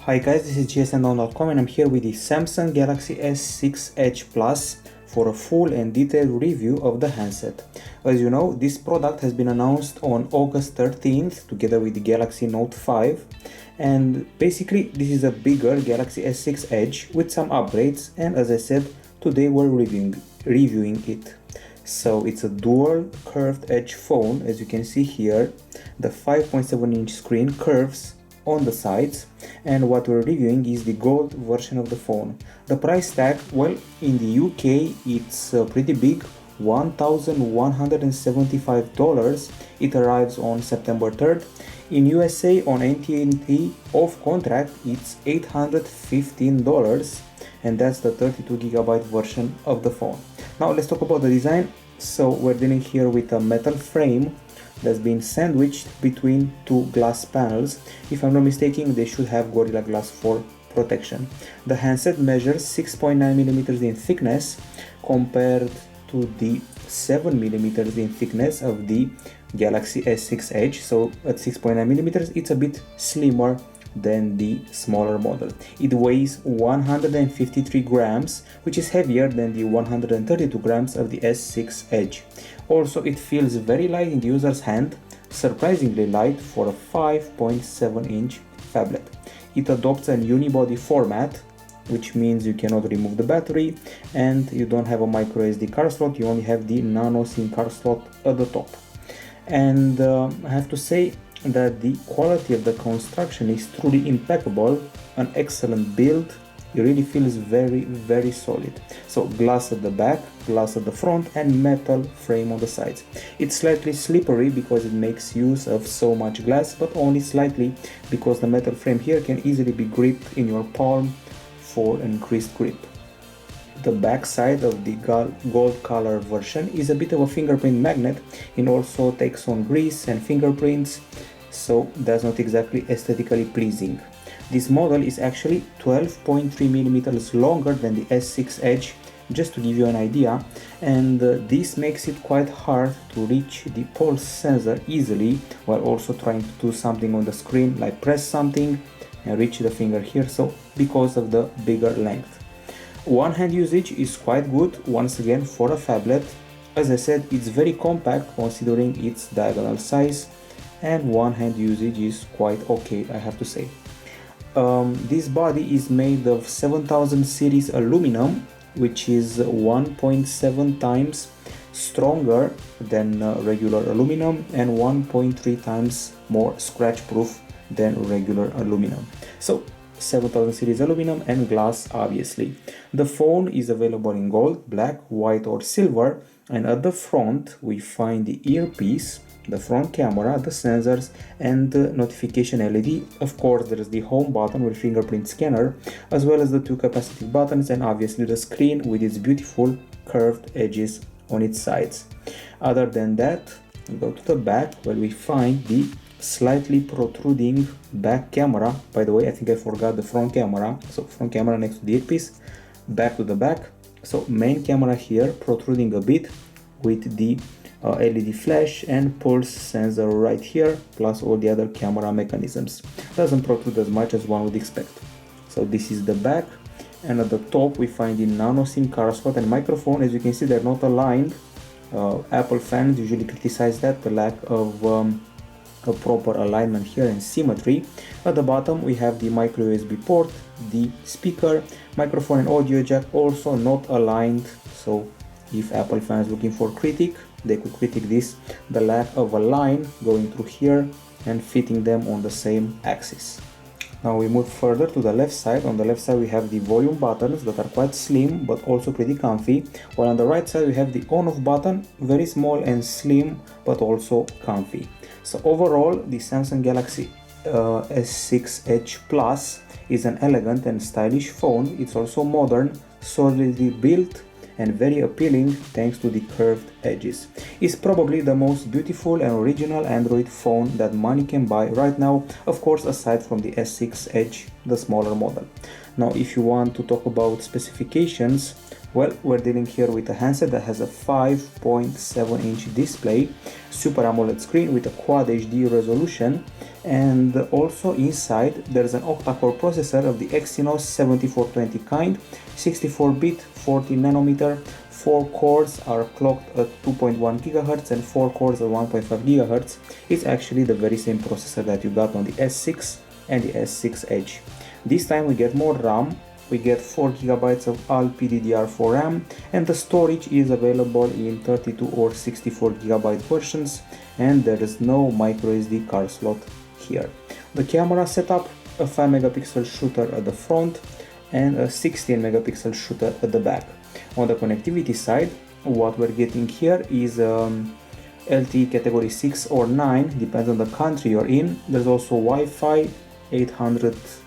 Hi guys, this is gsndon.com and I'm here with the Samsung Galaxy S6 Edge Plus for a full and detailed review of the handset. As you know, this product has been announced on August 13th together with the Galaxy Note 5, and basically this is a bigger Galaxy S6 Edge with some upgrades, and as I said, today we're reviewing it. So it's a dual curved edge phone. As you can see here, the 5.7-inch screen curves on the sides, and what we're reviewing is the gold version of the phone. The price tag, well, in the UK it's pretty big, $1,175. It arrives on September 3rd. In USA on AT&T off contract it's $815, and that's the 32GB version of the phone. Now let's talk about the design. So we're dealing here with a metal frame that's been sandwiched between two glass panels. If I'm not mistaken, they should have Gorilla Glass for protection. The handset measures 6.9mm in thickness compared to the 7mm in thickness of the Galaxy S6 Edge. So at 6.9mm it's a bit slimmer than the smaller model. It weighs 153 grams, which is heavier than the 132 grams of the S6 Edge. Also, it feels very light in the user's hand, surprisingly light for a 5.7-inch phablet. It adopts an unibody format, which means you cannot remove the battery, and you don't have a micro SD card slot, you only have the nano SIM card slot at the top. And I have to say that the quality of the construction is truly impeccable, an excellent build. It really feels very solid. So glass at the back, glass at the front, and metal frame on the sides. It's slightly slippery because it makes use of so much glass, but only slightly because the metal frame here can easily be gripped in your palm for increased grip. The back side of the gold color version is a bit of a fingerprint magnet. It also takes on grease and fingerprints, so that's not exactly aesthetically pleasing. This model is actually 12.3mm longer than the S6 Edge, just to give you an idea, and this makes it quite hard to reach the pulse sensor easily while also trying to do something on the screen, like press something and reach the finger here, so because of the bigger length. One-hand usage is quite good, once again for a phablet. As I said, it's very compact considering its diagonal size, and one-hand usage is quite okay, I have to say. This body is made of 7000 series aluminum, which is 1.7 times stronger than regular aluminum and 1.3 times more scratch proof than regular aluminum. So 7000 series aluminum and glass, obviously. The phone is available in gold, black, white or silver, and at the front we find the earpiece, the front camera, the sensors, and the notification LED. Of course, there is the home button with fingerprint scanner, as well as the two capacitive buttons, and obviously the screen with its beautiful curved edges on its sides. Other than that, we go to the back where we find the slightly protruding back camera. By the way, I think I forgot the front camera. So front camera next to the earpiece, back to the back. So main camera here protruding a bit with the LED flash and pulse sensor right here, plus all the other camera mechanisms. Doesn't protrude as much as one would expect. So this is the back, and at the top we find the nano SIM card slot and microphone. As you can see, they're not aligned. Apple fans usually criticize that, the lack of a proper alignment here and symmetry. At the bottom we have the micro USB port, the speaker, microphone and audio jack, also not aligned. So if Apple fans looking for critique, they could critique this, the lack of a line going through here and fitting them on the same axis. Now we move further to the left side. On the left side we have the volume buttons that are quite slim but also pretty comfy, while on the right side we have the on-off button, very small and slim but also comfy. So overall, the Samsung Galaxy S6 Edge Plus is an elegant and stylish phone. It's also modern, solidly built, and very appealing thanks to the curved edges. It's probably the most beautiful and original Android phone that money can buy right now, of course aside from the S6 Edge, the smaller model. Now if you want to talk about specifications, Well, we're dealing here with a handset that has a 5.7-inch display, Super AMOLED screen with a Quad HD resolution, and also inside there's an octa-core processor of the Exynos 7420 kind, 64-bit, 14 nanometer, 4 cores are clocked at 2.1 GHz and 4 cores at 1.5 GHz. It's actually the very same processor that you got on the S6 and the S6 Edge. This time we get more RAM. We get 4 GB of LPDDR4 RAM, and the storage is available in 32 or 64 GB versions, and there is no microSD card slot here. The camera setup, a 5 megapixel shooter at the front and a 16 megapixel shooter at the back. On the connectivity side, what we're getting here is LTE category 6 or 9, depends on the country you're in. There's also Wi-Fi 802.11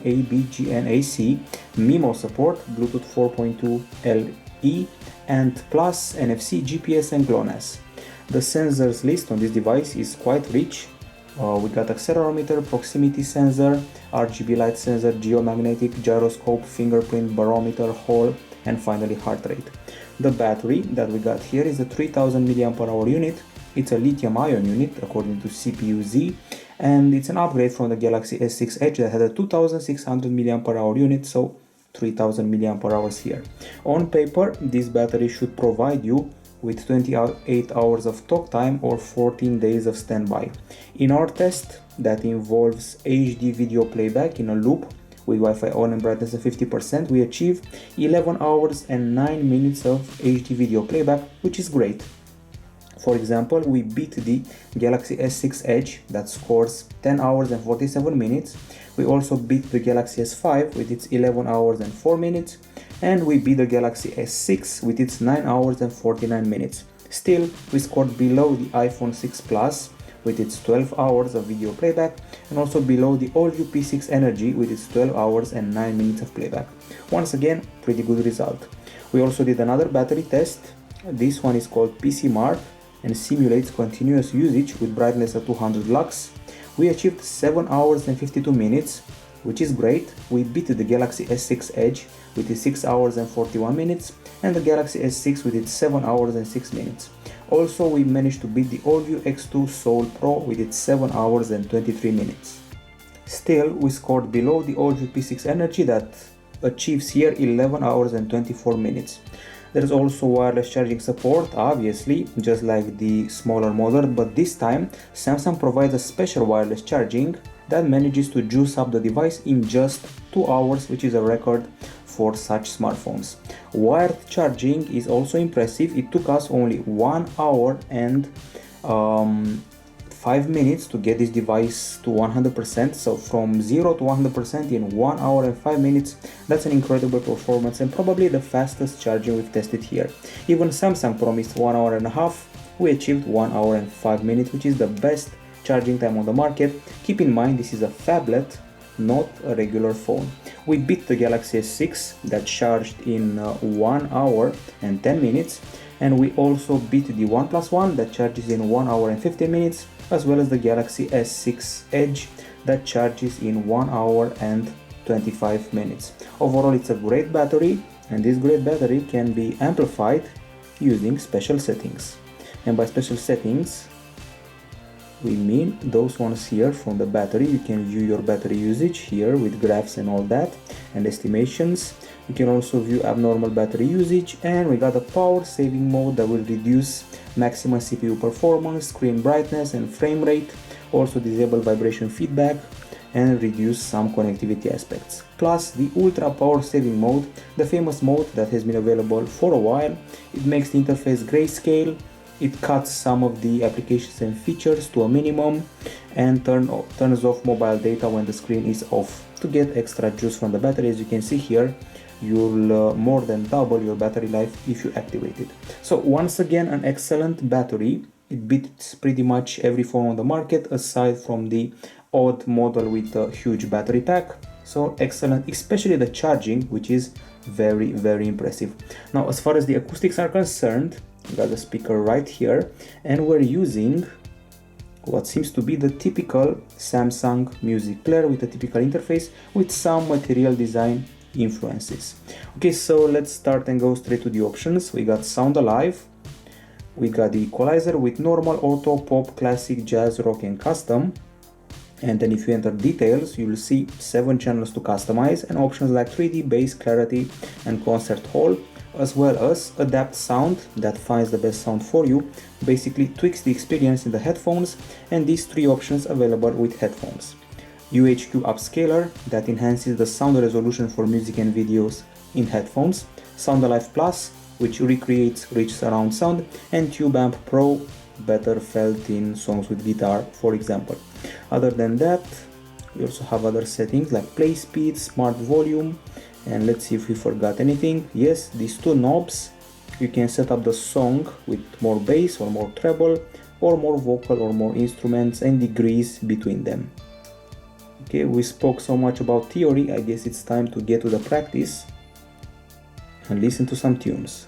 ABGN-AC, MIMO support, Bluetooth 4.2 LE, and plus NFC, GPS and GLONASS. The sensors list on this device is quite rich. We got accelerometer, proximity sensor, RGB light sensor, geomagnetic, gyroscope, fingerprint, barometer, Hall, and finally heart rate. The battery that we got here is a 3000 mAh unit. It's a lithium-ion unit according to CPU-Z, and it's an upgrade from the Galaxy S6 Edge that had a 2600 mAh unit, so 3000 mAh here. On paper, this battery should provide you with 28 hours of talk time or 14 days of standby. In our test, that involves HD video playback in a loop with Wi-Fi on and brightness of 50%, we achieve 11 hours and 9 minutes of HD video playback, which is great. For example, we beat the Galaxy S6 Edge that scores 10 hours and 47 minutes. We also beat the Galaxy S5 with its 11 hours and 4 minutes. And we beat the Galaxy S6 with its 9 hours and 49 minutes. Still, we scored below the iPhone 6 Plus with its 12 hours of video playback, and also below the all-new P6 Energy with its 12 hours and 9 minutes of playback. Once again, pretty good result. We also did another battery test. This one is called PC Mark and simulates continuous usage with brightness at 200 lux. We achieved 7 hours and 52 minutes, which is great. We beat the Galaxy S6 Edge with its 6 hours and 41 minutes and the Galaxy S6 with its 7 hours and 6 minutes. Also, we managed to beat the all-new X2 Soul Pro with its 7 hours and 23 minutes. Still, we scored below the all-new P6 Energy that achieves here 11 hours and 24 minutes. There is also wireless charging support, obviously, just like the smaller model, but this time Samsung provides a special wireless charging that manages to juice up the device in just 2 hours, which is a record for such smartphones. Wired charging is also impressive. It took us only 1 hour and 5 minutes to get this device to 100%, so from 0 to 100% in 1 hour and 5 minutes. That's an incredible performance and probably the fastest charging we've tested here. Even Samsung promised 1 hour and a half. We achieved 1 hour and 5 minutes, which is the best charging time on the market. Keep in mind, this is a phablet, not a regular phone. We beat the Galaxy S6 that charged in 1 hour and 10 minutes, and we also beat the OnePlus One that charges in 1 hour and 15 minutes, as well as the Galaxy S6 Edge that charges in 1 hour and 25 minutes. Overall, it's a great battery, and this great battery can be amplified using special settings. And by special settings, we mean those ones here from the battery. You can view your battery usage here with graphs and all that and estimations. You can also view abnormal battery usage, and we got a power saving mode that will reduce maximum CPU performance, screen brightness and frame rate, also disable vibration feedback and reduce some connectivity aspects. Plus the ultra power saving mode, the famous mode that has been available for a while. It makes the interface grayscale. It cuts some of the applications and features to a minimum and turns off mobile data when the screen is off to get extra juice from the battery. As you can see here, you'll more than double your battery life if you activate it. So once again, an excellent battery. It beats pretty much every phone on the market aside from the odd model with a huge battery pack. So excellent, especially the charging, which is very, very impressive. Now, as far as the acoustics are concerned, we got the speaker right here, and we're using what seems to be the typical Samsung music player with a typical interface with some material design influences. Okay, so let's start and go straight to the options. We got Sound Alive, we got the equalizer with normal, auto, pop, classic, jazz, rock and custom. And then if you enter details, you will see 7 channels to customize and options like 3D, bass, clarity and concert hall, as well as adapt sound that finds the best sound for you, basically tweaks the experience in the headphones, and these 3 options available with headphones. UHQ upscaler that enhances the sound resolution for music and videos in headphones, Sound Alive Plus which recreates rich surround sound, and Tube Amp Pro, better felt in songs with guitar, for example. Other than that, we also have other settings like play speed, smart volume, and let's see if we forgot anything. Yes, these 2 knobs, you can set up the song with more bass or more treble or more vocal or more instruments and degrees between them. Okay, we spoke so much about theory, I guess it's time to get to the practice and listen to some tunes.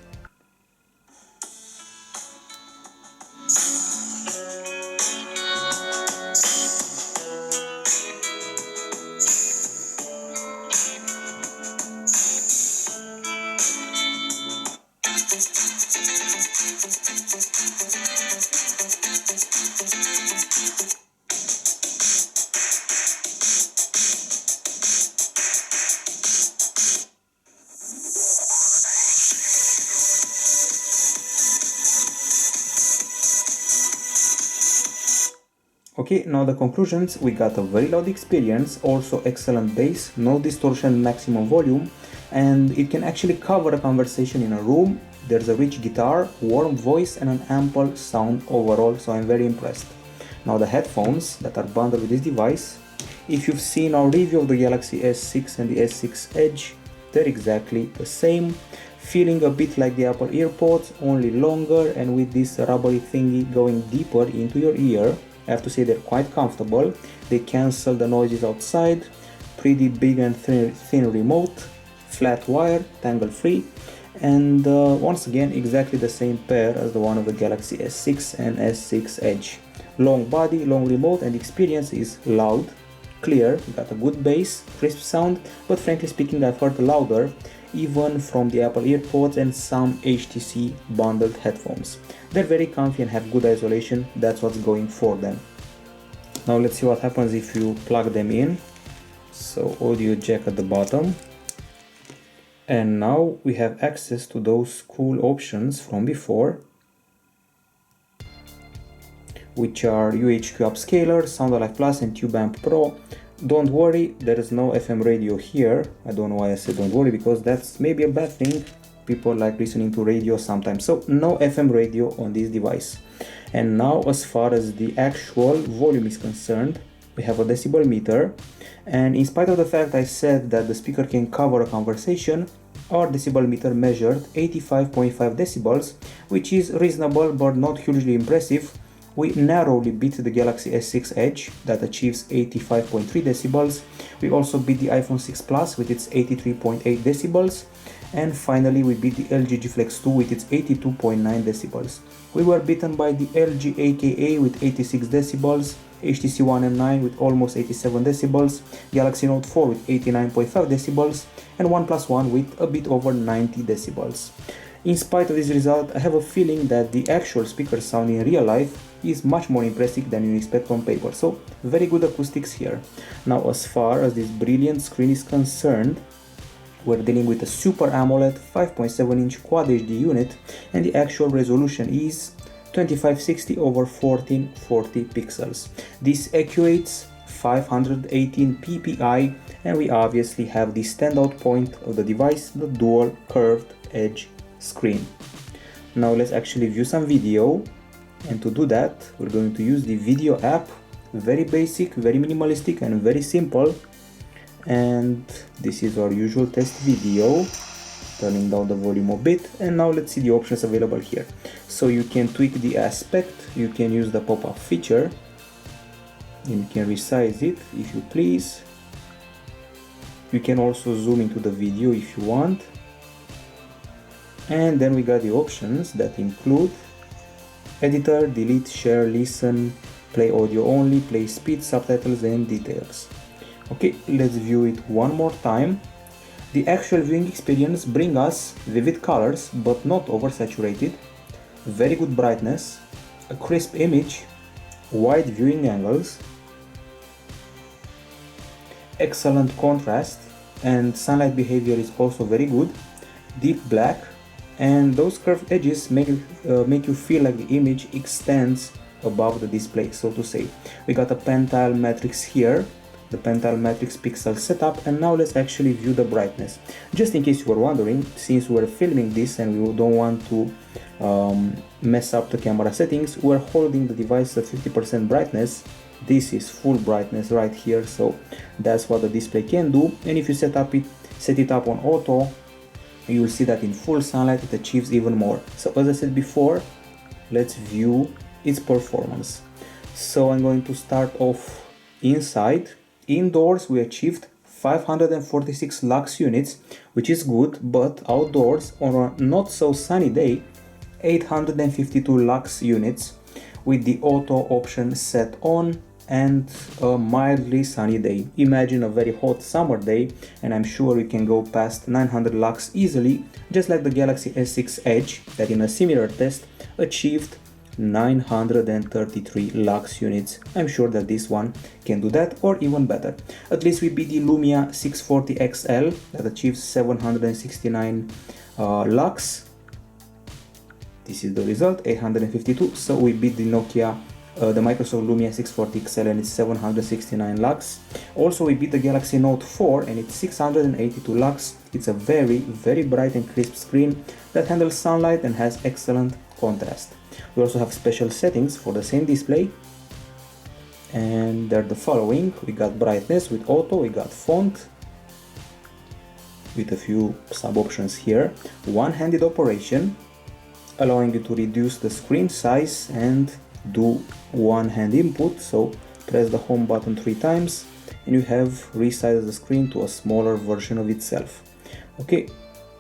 Okay, now the conclusions. We got a very loud experience, also excellent bass, no distortion, maximum volume, and it can actually cover a conversation in a room. There's a rich guitar, warm voice and an ample sound overall, so I'm very impressed. Now the headphones that are bundled with this device, if you've seen our review of the Galaxy S6 and the S6 Edge, they're exactly the same, feeling a bit like the Apple AirPods, only longer and with this rubbery thingy going deeper into your ear. I have to say they're quite comfortable, they cancel the noises outside, pretty big and thin remote, flat wire, tangle free, and once again exactly the same pair as the one of the Galaxy S6 and S6 Edge. Long body, long remote, and experience is loud, clear, got a good bass, crisp sound, but frankly speaking I've heard louder even from the Apple AirPods and some HTC bundled headphones. They're very comfy and have good isolation, that's what's going for them. Now let's see what happens if you plug them in. So audio jack at the bottom. And now we have access to those cool options from before, which are UHQ upscaler, Sound Alive Plus and Tube Amp Pro. Don't worry, there is no FM radio here. I don't know why I said don't worry, because that's maybe a bad thing. People like listening to radio sometimes. So no FM radio on this device. And now as far as the actual volume is concerned, we have a decibel meter. And in spite of the fact I said that the speaker can cover a conversation, our decibel meter measured 85.5 decibels, which is reasonable but not hugely impressive. We narrowly beat the Galaxy S6 Edge that achieves 85.3 decibels. We also beat the iPhone 6 Plus with its 83.8 decibels. And finally we beat the LG G Flex 2 with its 82.9 decibels. We were beaten by the LG AKA with 86 decibels, HTC One M9 with almost 87 decibels, Galaxy Note 4 with 89.5 decibels, and OnePlus One with a bit over 90 decibels. In spite of this result, I have a feeling that the actual speaker sound in real life is much more impressive than you expect on paper, so very good acoustics here. Now as far as this brilliant screen is concerned, we're dealing with a Super AMOLED 5.7-inch Quad HD unit, and the actual resolution is 2560 over 1440 pixels. This equates 518 ppi, and we obviously have the standout point of the device, the dual curved edge screen. Now let's actually view some video, and to do that we're going to use the video app. Very basic, very minimalistic and very simple. And this is our usual test video, turning down the volume a bit. And now let's see the options available here. So you can tweak the aspect, you can use the pop-up feature, and you can resize it if you please. You can also zoom into the video if you want. And then we got the options that include editor, delete, share, listen, play audio only, play speed, subtitles and details. Okay, let's view it one more time. The actual viewing experience brings us vivid colors but not oversaturated, very good brightness, a crisp image, wide viewing angles, excellent contrast, and sunlight behavior is also very good, deep black, and those curved edges make you feel like the image extends above the display, so to say. We got a pentile matrix here, the pentile matrix pixel setup, and now let's actually view the brightness. Just in case you were wondering, since we're filming this and we don't want to mess up the camera settings, we're holding the device at 50% brightness. This is full brightness right here, so that's what the display can do. And if you set it up on auto, you will see that in full sunlight it achieves even more. So as I said before, let's view its performance. So I'm going to start off inside. Indoors we achieved 546 lux units, which is good, but outdoors on a not so sunny day, 852 lux units with the auto option set on, and a mildly sunny day. Imagine a very hot summer day and I'm sure we can go past 900 lux easily, just like the Galaxy S6 Edge that in a similar test achieved 933 lux units. I'm sure that this one can do that or even better. At least we beat the Lumia 640 XL that achieves 769 lux. This is the result, 852. So we beat the the Microsoft Lumia 640 XL and it's 769 lux. Also we beat the Galaxy Note 4 and it's 682 lux. It's a very bright and crisp screen that handles sunlight and has excellent contrast. We also have special settings for the same display, and they're the following. We got brightness with auto, we got font with a few sub options here, one-handed operation allowing you to reduce the screen size and do one-hand input, so press the home button 3 times and you have resized the screen to a smaller version of itself. Okay,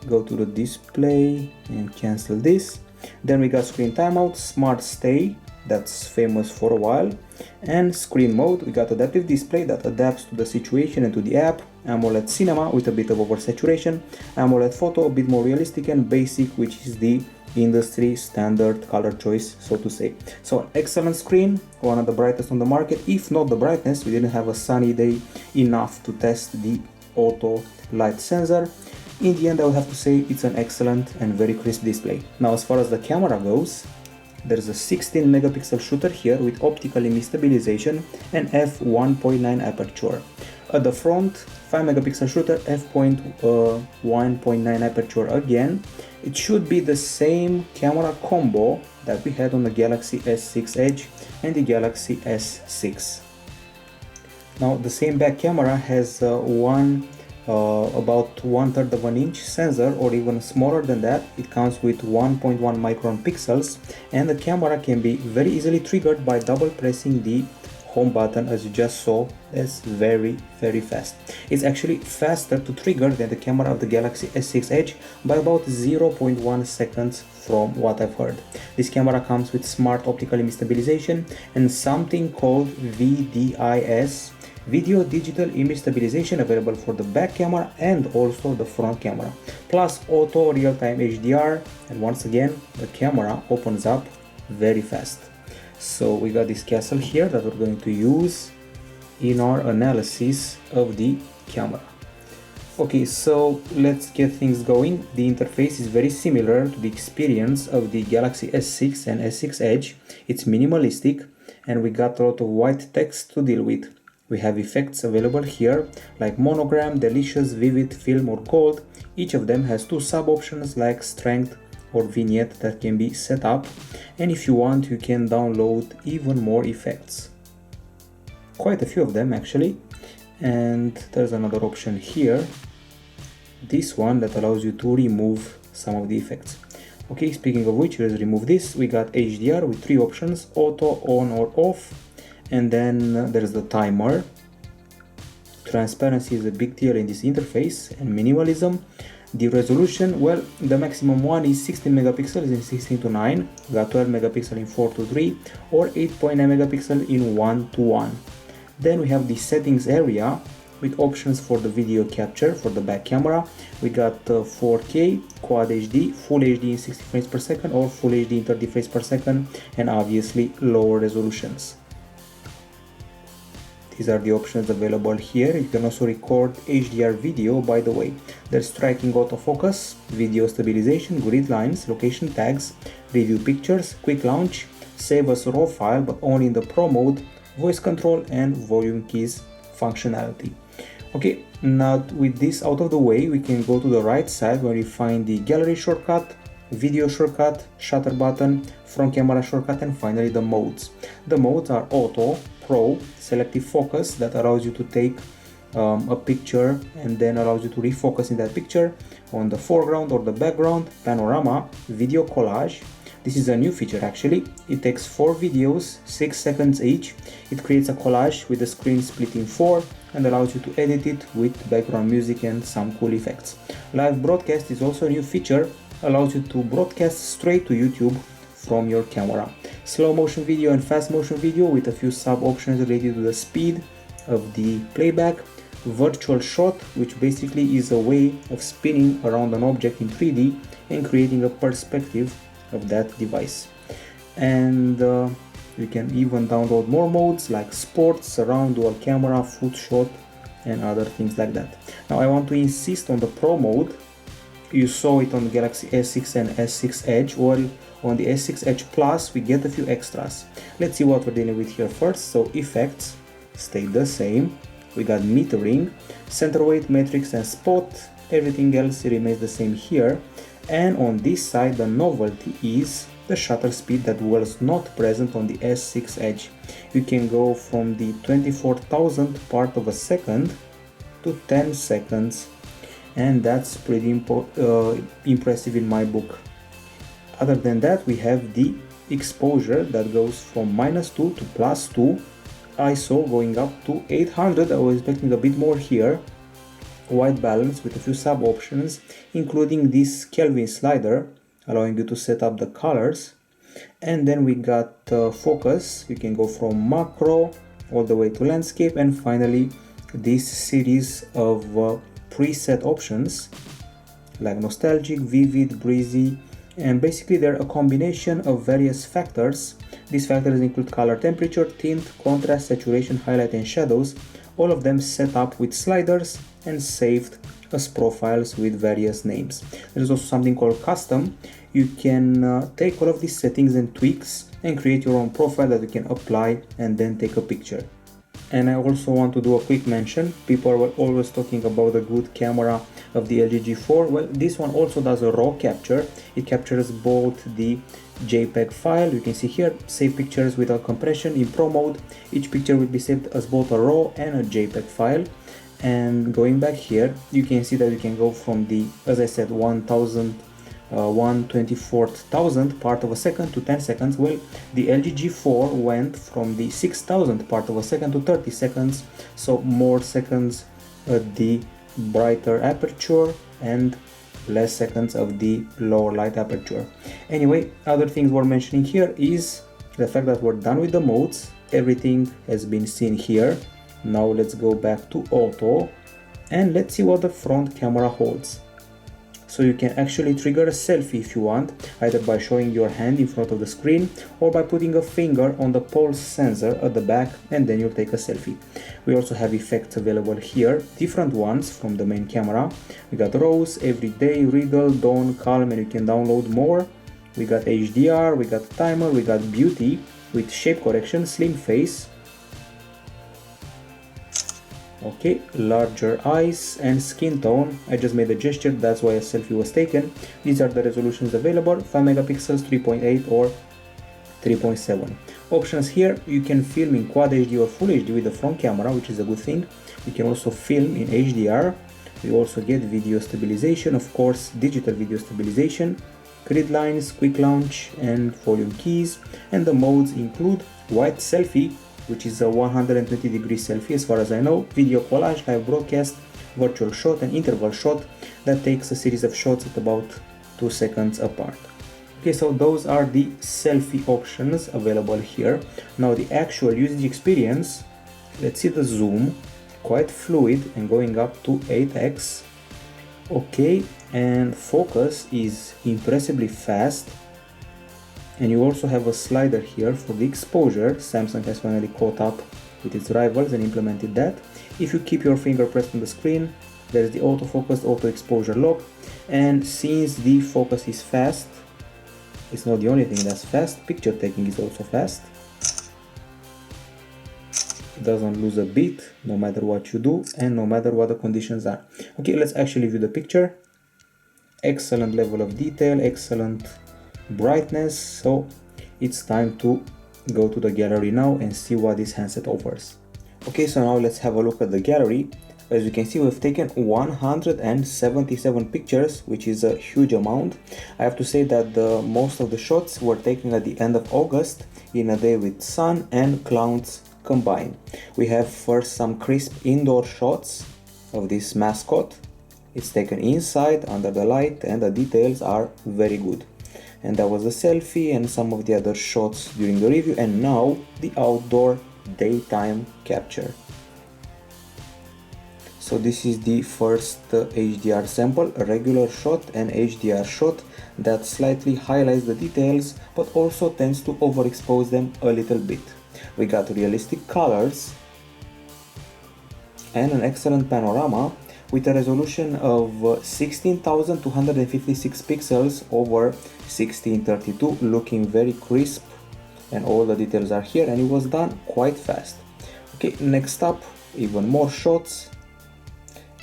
go to the display and cancel this. Then we got screen timeout, smart stay, that's famous for a while, and screen mode. We got adaptive display that adapts to the situation and to the app, AMOLED cinema with a bit of oversaturation, AMOLED photo a bit more realistic, and basic, which is the industry standard color choice, so to say. So an excellent screen, one of the brightest on the market, if not the brightest. We didn't have a sunny day enough to test the auto light sensor. In the end, I would have to say it's an excellent and very crisp display. Now as far as the camera goes, there's a 16 megapixel shooter here with optical image stabilization and f1.9 aperture. At the front, 5 megapixel shooter, f1.9 aperture again. It should be the same camera combo that we had on the Galaxy S6 Edge and the Galaxy S6. Now the same back camera has about 1/3 of an inch sensor, or even smaller than that. It comes with 1.1 micron pixels, and the camera can be very easily triggered by double pressing the home button, as you just saw. That's very fast. It's actually faster to trigger than the camera of the Galaxy S6 Edge by about 0.1 seconds from what I've heard. This camera comes with smart optical image stabilization and something called VDIS, Video Digital Image Stabilization, available for the back camera and also the front camera, plus auto real-time HDR, and once again the camera opens up very fast. So we got this castle here that we're going to use in our analysis of the camera. Okay, so let's get things going. The interface is very similar to the experience of the Galaxy S6 and S6 Edge. It's minimalistic and we got a lot of white text to deal with. We have effects available here like monogram, delicious, vivid, film or gold. Each of them has 2 sub options like strength or vignette that can be set up, and if you want you can download even more effects. Quite a few of them actually. And there's another option here, this one that allows you to remove some of the effects. Okay, speaking of which, let's remove this. We got HDR with 3 options, auto, on or off, and then there's the timer. Transparency is a big deal in this interface, and minimalism. The resolution, well, the maximum one is 16 megapixels in 16:9, we got 12 megapixel in 4:3, or 8.9 megapixel in 1:1. Then we have the settings area with options for the video capture for the back camera. We got 4K, Quad HD, Full HD in 60 frames per second or Full HD in 30 frames per second, and obviously lower resolutions. These are the options available here. You can also record HDR video, by the way. There's tracking autofocus, video stabilization, grid lines, location tags, review pictures, quick launch, save as raw file but only in the Pro mode, voice control and volume keys functionality. Okay, now with this out of the way, we can go to the right side where you find the gallery shortcut, video shortcut, shutter button, front camera shortcut, and finally the modes. The modes are auto, pro, selective focus that allows you to take a picture and then allows you to refocus in that picture on the foreground or the background, panorama, video collage. This is a new feature actually. It takes 4 videos, 6 seconds each. It creates a collage with the screen split in 4 and allows you to edit it with background music and some cool effects. Live broadcast is also a new feature, allows you to broadcast straight to YouTube from your camera. Slow motion video and fast motion video with a few sub options related to the speed of the playback. Virtual shot, which basically is a way of spinning around an object in 3D and creating a perspective of that device. And you can even download more modes like sports, surround, dual camera, foot shot, and other things like that. Now I want to insist on the Pro mode. You saw it on the Galaxy S6 and S6 Edge. Well, on the S6 Edge Plus we get a few extras. Let's see what we're dealing with here first. So effects stayed the same. We got metering, center weight, matrix and spot. Everything else remains the same here. And on this side the novelty is the shutter speed that was not present on the S6 Edge. You can go from the 24,000th part of a second to 10 seconds, and that's pretty impressive in my book. Other than that, we have the exposure that goes from -2 to +2, ISO going up to 800. I was expecting a bit more here. White balance with a few sub options, including this Kelvin slider allowing you to set up the colors. And then we got focus. You can go from macro all the way to landscape, and finally this series of preset options like nostalgic, vivid, breezy, and basically they're a combination of various factors. These factors include color, temperature, tint, contrast, saturation, highlight and shadows, all of them set up with sliders and saved as profiles with various names. There's also something called custom. You can take all of these settings and tweaks and create your own profile that you can apply and then take a picture. And I also want to do a quick mention. People are always talking about the good camera of the LG G4. Well, this one also does a raw capture. It captures both the JPEG file, you can see here, save pictures without compression in Pro mode. Each picture will be saved as both a raw and a JPEG file. And going back here, you can see that you can go from the, as I said, 1/24,000th part of a second to 10 seconds. Well, the LG G4 went from the 6,000th part of a second to 30 seconds, so more seconds at the brighter aperture and less seconds of the lower light aperture. Anyway, other things we're mentioning here is the fact that we're done with the modes. Everything has been seen here. Now let's go back to auto and let's see what the front camera holds. So you can actually trigger a selfie if you want, either by showing your hand in front of the screen or by putting a finger on the pulse sensor at the back, and then you'll take a selfie. We also have effects available here, different ones from the main camera. We got Rose, Everyday, Regal, Dawn, Calm, and you can download more. We got HDR, we got Timer, we got Beauty with shape correction, Slim Face. Okay, larger eyes and skin tone. I just made a gesture, that's why a selfie was taken. These are the resolutions available, 5 megapixels, 3.8 or 3.7. Options here, you can film in Quad HD or Full HD with the front camera, which is a good thing. You can also film in HDR. You also get video stabilization, of course, digital video stabilization, grid lines, quick launch and volume keys. And the modes include wide selfie, which is a 120-degree selfie as far as I know, video collage, live broadcast, virtual shot and interval shot that takes a series of shots at about 2 seconds apart. Okay, so those are the selfie options available here. Now the actual usage experience, let's see the zoom. quite fluid and going up to 8x. Okay, and focus is impressively fast, and you also have a slider here for the exposure. Samsung has finally caught up with its rivals and implemented that. If you keep your finger pressed on the screen, there's the autofocus, auto exposure lock, and since the focus is fast, it's not the only thing that's fast, picture taking is also fast. It doesn't lose a beat no matter what you do and no matter what the conditions are. Okay, let's actually view the picture. Excellent level of detail, excellent brightness. So it's time to go to the gallery now and see what this handset offers. Okay, so now let's have a look at the gallery. As you can see, we've taken 177 pictures, which is a huge amount. I have to say that most of the shots were taken at the end of August in a day with sun and clouds combined. We have first some crisp indoor shots of this mascot. It's taken inside under the light and the details are very good. And that was a selfie and some of the other shots during the review, and now the outdoor daytime capture. So this is the first HDR sample, a regular shot and HDR shot that slightly highlights the details but also tends to overexpose them a little bit. We got realistic colors and an excellent panorama with a resolution of 16,256 pixels over 1632, looking very crisp, and all the details are here, and it was done quite fast. Okay, next up, even more shots,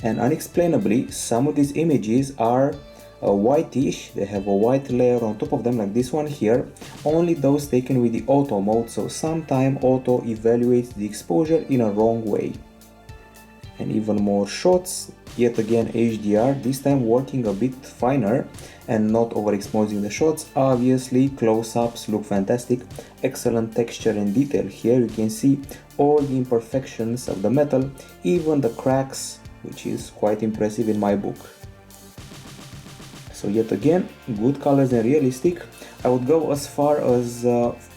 and unexplainably some of these images are whitish. They have a white layer on top of them, like this one here. Only those taken with the auto mode, so sometimes auto evaluates the exposure in a wrong way. And even more shots, yet again HDR, this time working a bit finer and not overexposing the shots. Obviously close-ups look fantastic, excellent texture and detail here. You can see all the imperfections of the metal, even the cracks, which is quite impressive in my book. So yet again, good colors and realistic. I would go as far as,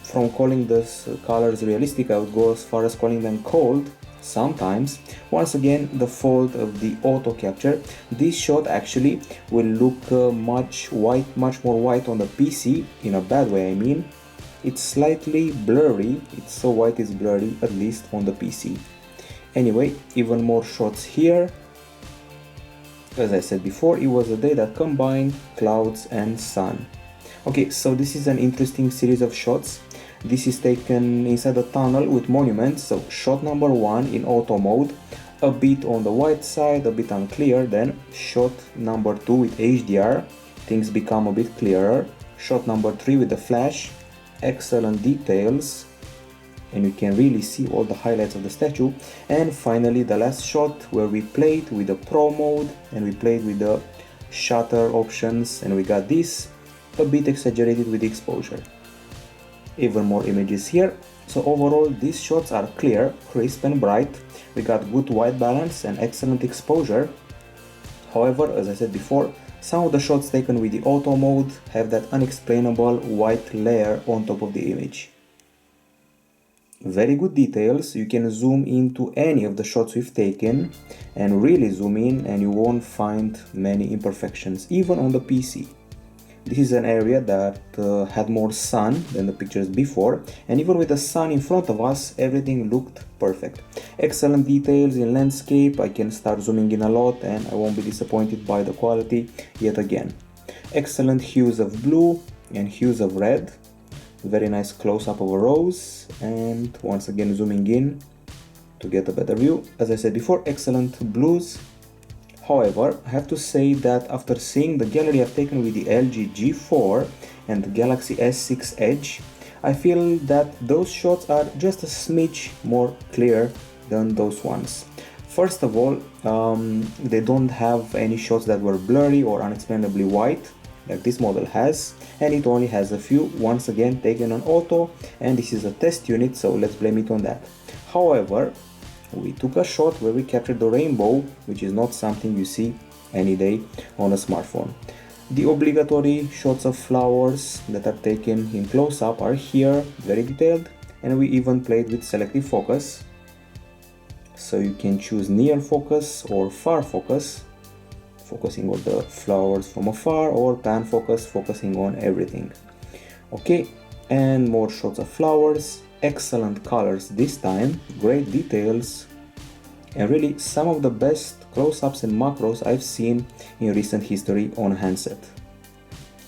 from calling these colors realistic, I would go as far as calling them cold sometimes. Once again, the fault of the auto capture. This shot actually will look much more white on the PC, in a bad way I mean. It's slightly blurry, it's so white it's blurry, at least on the PC. Anyway, even more shots here. As I said before, it was a day that combined clouds and sun. Okay, so this is an interesting series of shots. This is taken inside a tunnel with monuments, so shot number 1 in auto mode, a bit on the white side, a bit unclear, then shot number 2 with HDR, things become a bit clearer, shot number 3 with the flash, excellent details, and you can really see all the highlights of the statue, and finally the last shot where we played with the pro mode and we played with the shutter options, and we got this a bit exaggerated with the exposure. Even more images here. So overall these shots are clear, crisp and bright. We got good white balance and excellent exposure. However, as I said before, some of the shots taken with the auto mode have that unexplainable white layer on top of the image. Very good details. You can zoom into any of the shots we've taken and really zoom in and you won't find many imperfections, even on the PC. This is an area that had more sun than the pictures before, and even with the sun in front of us, everything looked perfect. Excellent details in landscape. I can start zooming in a lot and I won't be disappointed by the quality yet again. Excellent hues of blue and hues of red. Very nice close-up of a rose, and once again zooming in to get a better view. As I said before, excellent blues. However, I have to say that after seeing the gallery I've taken with the LG G4 and the Galaxy S6 Edge, I feel that those shots are just a smidge more clear than those ones. First of all, they don't have any shots that were blurry or unexplainably white, like this model has, and it only has a few, once again taken on auto, and this is a test unit, so let's blame it on that. However, we took a shot where we captured the rainbow, which is not something you see any day on a smartphone. The obligatory shots of flowers that are taken in close-up are here, very detailed, and we even played with selective focus. So you can choose near focus or far focus, focusing on the flowers from afar, or pan focus, focusing on everything. Okay, and more shots of flowers, excellent colors this time, great details, and really some of the best close-ups and macros I've seen in recent history on a handset.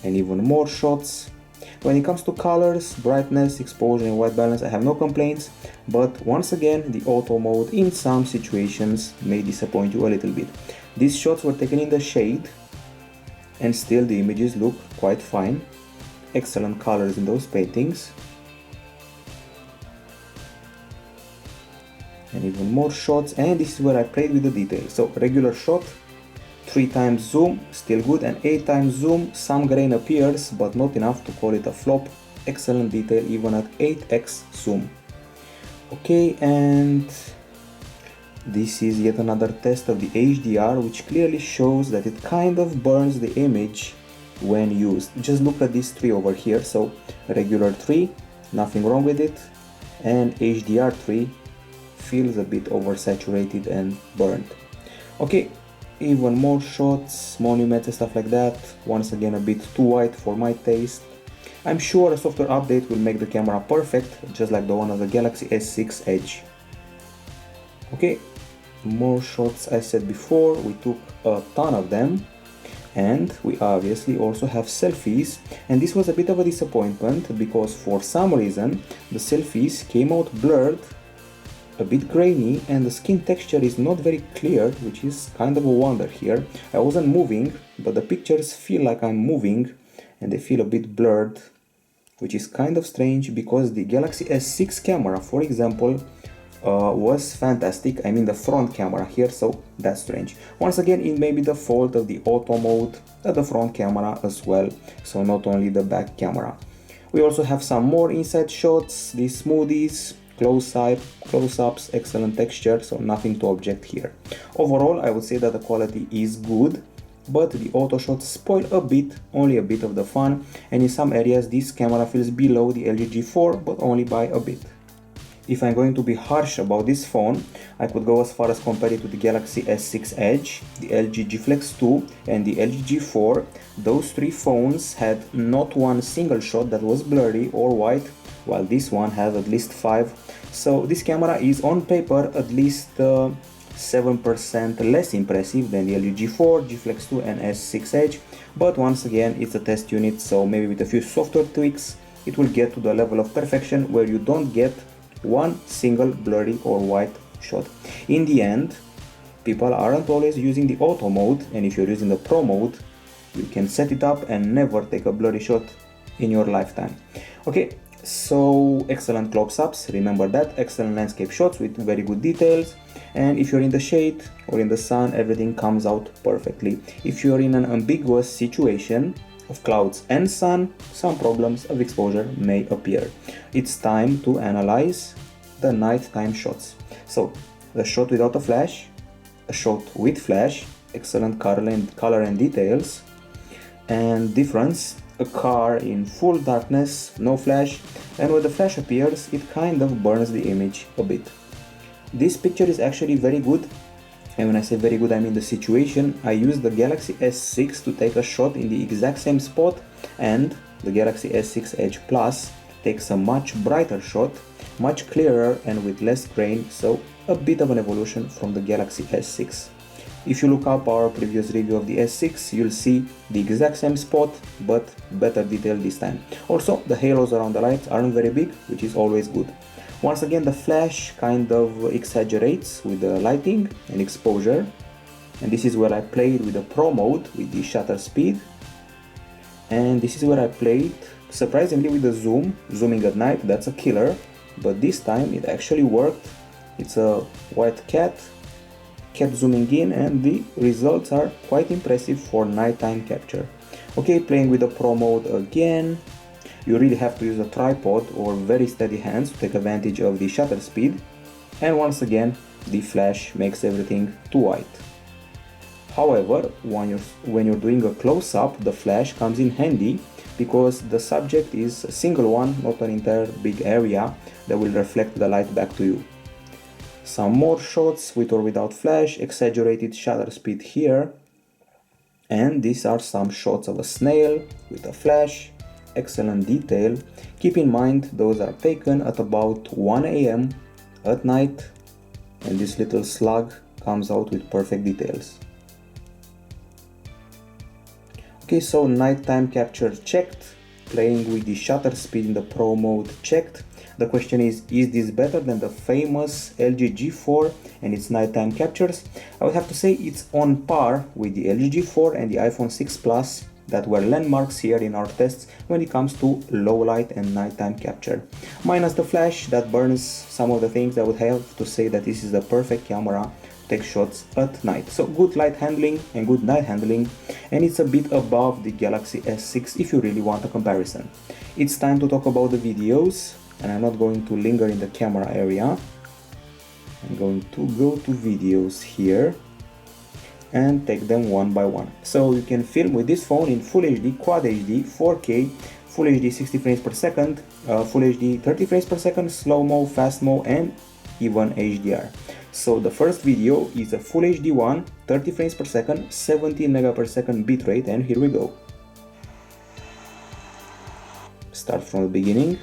And even more shots. When it comes to colors, brightness, exposure and white balance, I have no complaints, but once again the auto mode in some situations may disappoint you a little bit. These shots were taken in the shade and still the images look quite fine. Excellent colors in those paintings. And even more shots, and this is where I played with the details. So regular shot, 3 times zoom, still good, and 8 times zoom, some grain appears, but not enough to call it a flop. Excellent detail even at 8x zoom. Okay, and this is yet another test of the HDR, which clearly shows that it kind of burns the image when used. Just look at these 3 over here. So regular 3, nothing wrong with it, and HDR 3 feels a bit oversaturated and burnt. Okay, even more shots, monuments and stuff like that. Once again a bit too white for my taste. I'm sure a software update will make the camera perfect, just like the one of the Galaxy S6 Edge. Okay, more shots. I said before, we took a ton of them, and we obviously also have selfies, and this was a bit of a disappointment because for some reason the selfies came out blurred, a bit grainy, and the skin texture is not very clear, which is kind of a wonder here. I wasn't moving, but the pictures feel like I'm moving and they feel a bit blurred, which is kind of strange because the Galaxy S6 camera, for example, was fantastic. I mean the front camera here, so that's strange. Once again, it may be the fault of the auto mode at the front camera as well, so not only the back camera. We also have some more inside shots, these smoothies, close-ups, excellent texture, so nothing to object here. Overall, I would say that the quality is good, but the auto shots spoil a bit, only a bit of the fun, and in some areas this camera feels below the LG G4, but only by a bit. If I'm going to be harsh about this phone, I could go as far as compare it to the Galaxy S6 Edge, the LG G Flex 2 and the LG G4. Those 3 phones had not one single shot that was blurry or white, while this one has at least 5. So this camera is on paper at least 7% less impressive than the LG G4, G Flex 2 and S6 Edge, but once again it's a test unit, so maybe with a few software tweaks it will get to the level of perfection where you don't get one single blurry or white shot. In the end, people aren't always using the auto mode, and if you're using the pro mode, you can set it up and never take a blurry shot in your lifetime. Okay, so excellent close-ups, remember that, excellent landscape shots with very good details, and if you're in the shade or in the sun, everything comes out perfectly. If you're in an ambiguous situation of clouds and sun, some problems of exposure may appear. It's time to analyze the nighttime shots. So the shot without a flash, a shot with flash, excellent color and details, and difference, a car in full darkness, no flash, and when the flash appears it kind of burns the image a bit. This picture is actually very good. And when I say very good, I mean the situation. I used the Galaxy S6 to take a shot in the exact same spot, and the Galaxy S6 Edge Plus takes a much brighter shot, much clearer and with less grain, so a bit of an evolution from the Galaxy S6. If you look up our previous review of the S6, you'll see the exact same spot, but better detail this time. Also, the halos around the lights aren't very big, which is always good. Once again, the flash kind of exaggerates with the lighting and exposure, and this is where I played with the pro mode with the shutter speed, and this is where I played surprisingly with the zooming at night. That's a killer, but this time it actually worked. It's a white cat, kept zooming in, and the results are quite impressive for nighttime capture. Okay, playing with the pro mode again. You really have to use a tripod or very steady hands to take advantage of the shutter speed, and once again the flash makes everything too white. However, when you're doing a close-up, the flash comes in handy because the subject is a single one, not an entire big area that will reflect the light back to you. Some more shots with or without flash, exaggerated shutter speed here. And these are some shots of a snail with a flash, excellent detail. Keep in mind those are taken at about 1 AM at night, and this little slug comes out with perfect details. Okay, so nighttime capture checked, playing with the shutter speed in the Pro mode checked. The question is this better than the famous LG G4 and its nighttime captures? I would have to say it's on par with the LG G4 and the iPhone 6 Plus that were landmarks here in our tests when it comes to low light and nighttime capture. Minus the flash that burns some of the things, I would have to say that this is the perfect camera to take shots at night. So good light handling and good night handling, and it's a bit above the Galaxy S6 if you really want a comparison. It's time to talk about the videos, and I'm not going to linger in the camera area. I'm going to go to videos here and take them one by one. So you can film with this phone in Full HD, Quad HD, 4K, Full HD 60 frames per second, Full HD 30 frames per second, slow-mo, fast-mo, and even HDR. So the first video is a Full HD one, 30 frames per second, 70 megapixel bitrate, and here we go. Start from the beginning.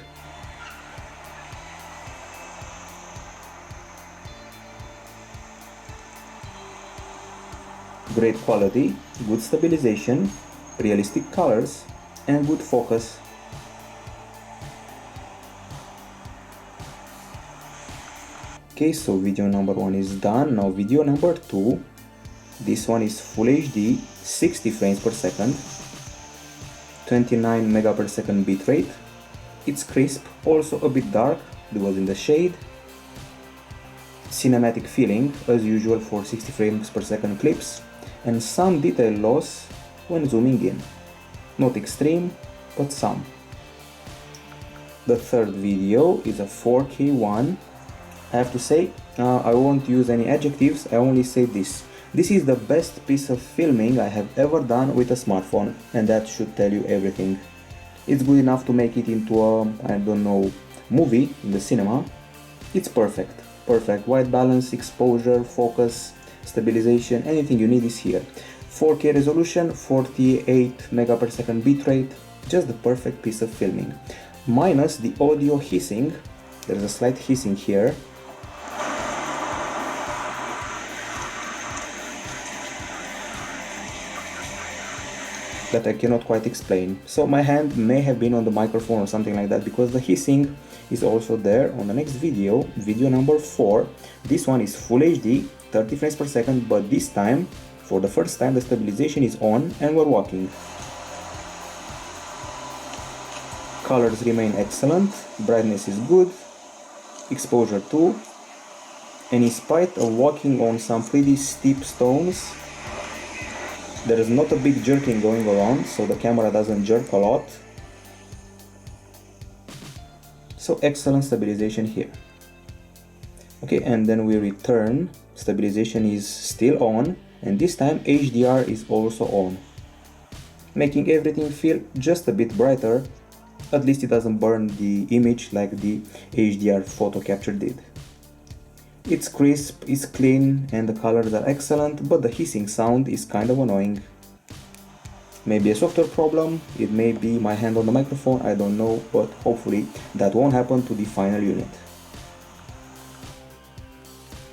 Great quality, good stabilization, realistic colors, and good focus. Okay, so video number 1 is done. Now video number 2. This one is Full HD, 60 frames per second, 29 megapixel bitrate. It's crisp, also a bit dark, it was in the shade. Cinematic feeling, as usual for 60 frames per second clips, and some detail loss when zooming in. Not extreme, but some. The third video is a 4K one. I have to say, I won't use any adjectives, I only say this. This is the best piece of filming I have ever done with a smartphone, and that should tell you everything. It's good enough to make it into a, I don't know, movie in the cinema. It's perfect. Perfect white balance, exposure, focus, stabilization, anything you need is here. 4K resolution, 48 megapixel bitrate, just the perfect piece of filming. Minus the audio hissing, there's a slight hissing here. That I cannot quite explain. So my hand may have been on the microphone or something like that, because the hissing is also there on the next video, video number 4. This one is Full HD, 30 frames per second, but this time, for the first time, the stabilization is on and we're walking. Colors remain excellent, brightness is good, exposure too, and in spite of walking on some pretty steep stones, there is not a big jerking going around, so the camera doesn't jerk a lot. So excellent stabilization here. Okay, and then we return. Stabilization is still on, and this time HDR is also on, making everything feel just a bit brighter. At least it doesn't burn the image like the HDR photo capture did. It's crisp, it's clean, and the colors are excellent, but the hissing sound is kind of annoying. Maybe a software problem, it may be my hand on the microphone, I don't know, but hopefully that won't happen to the final unit.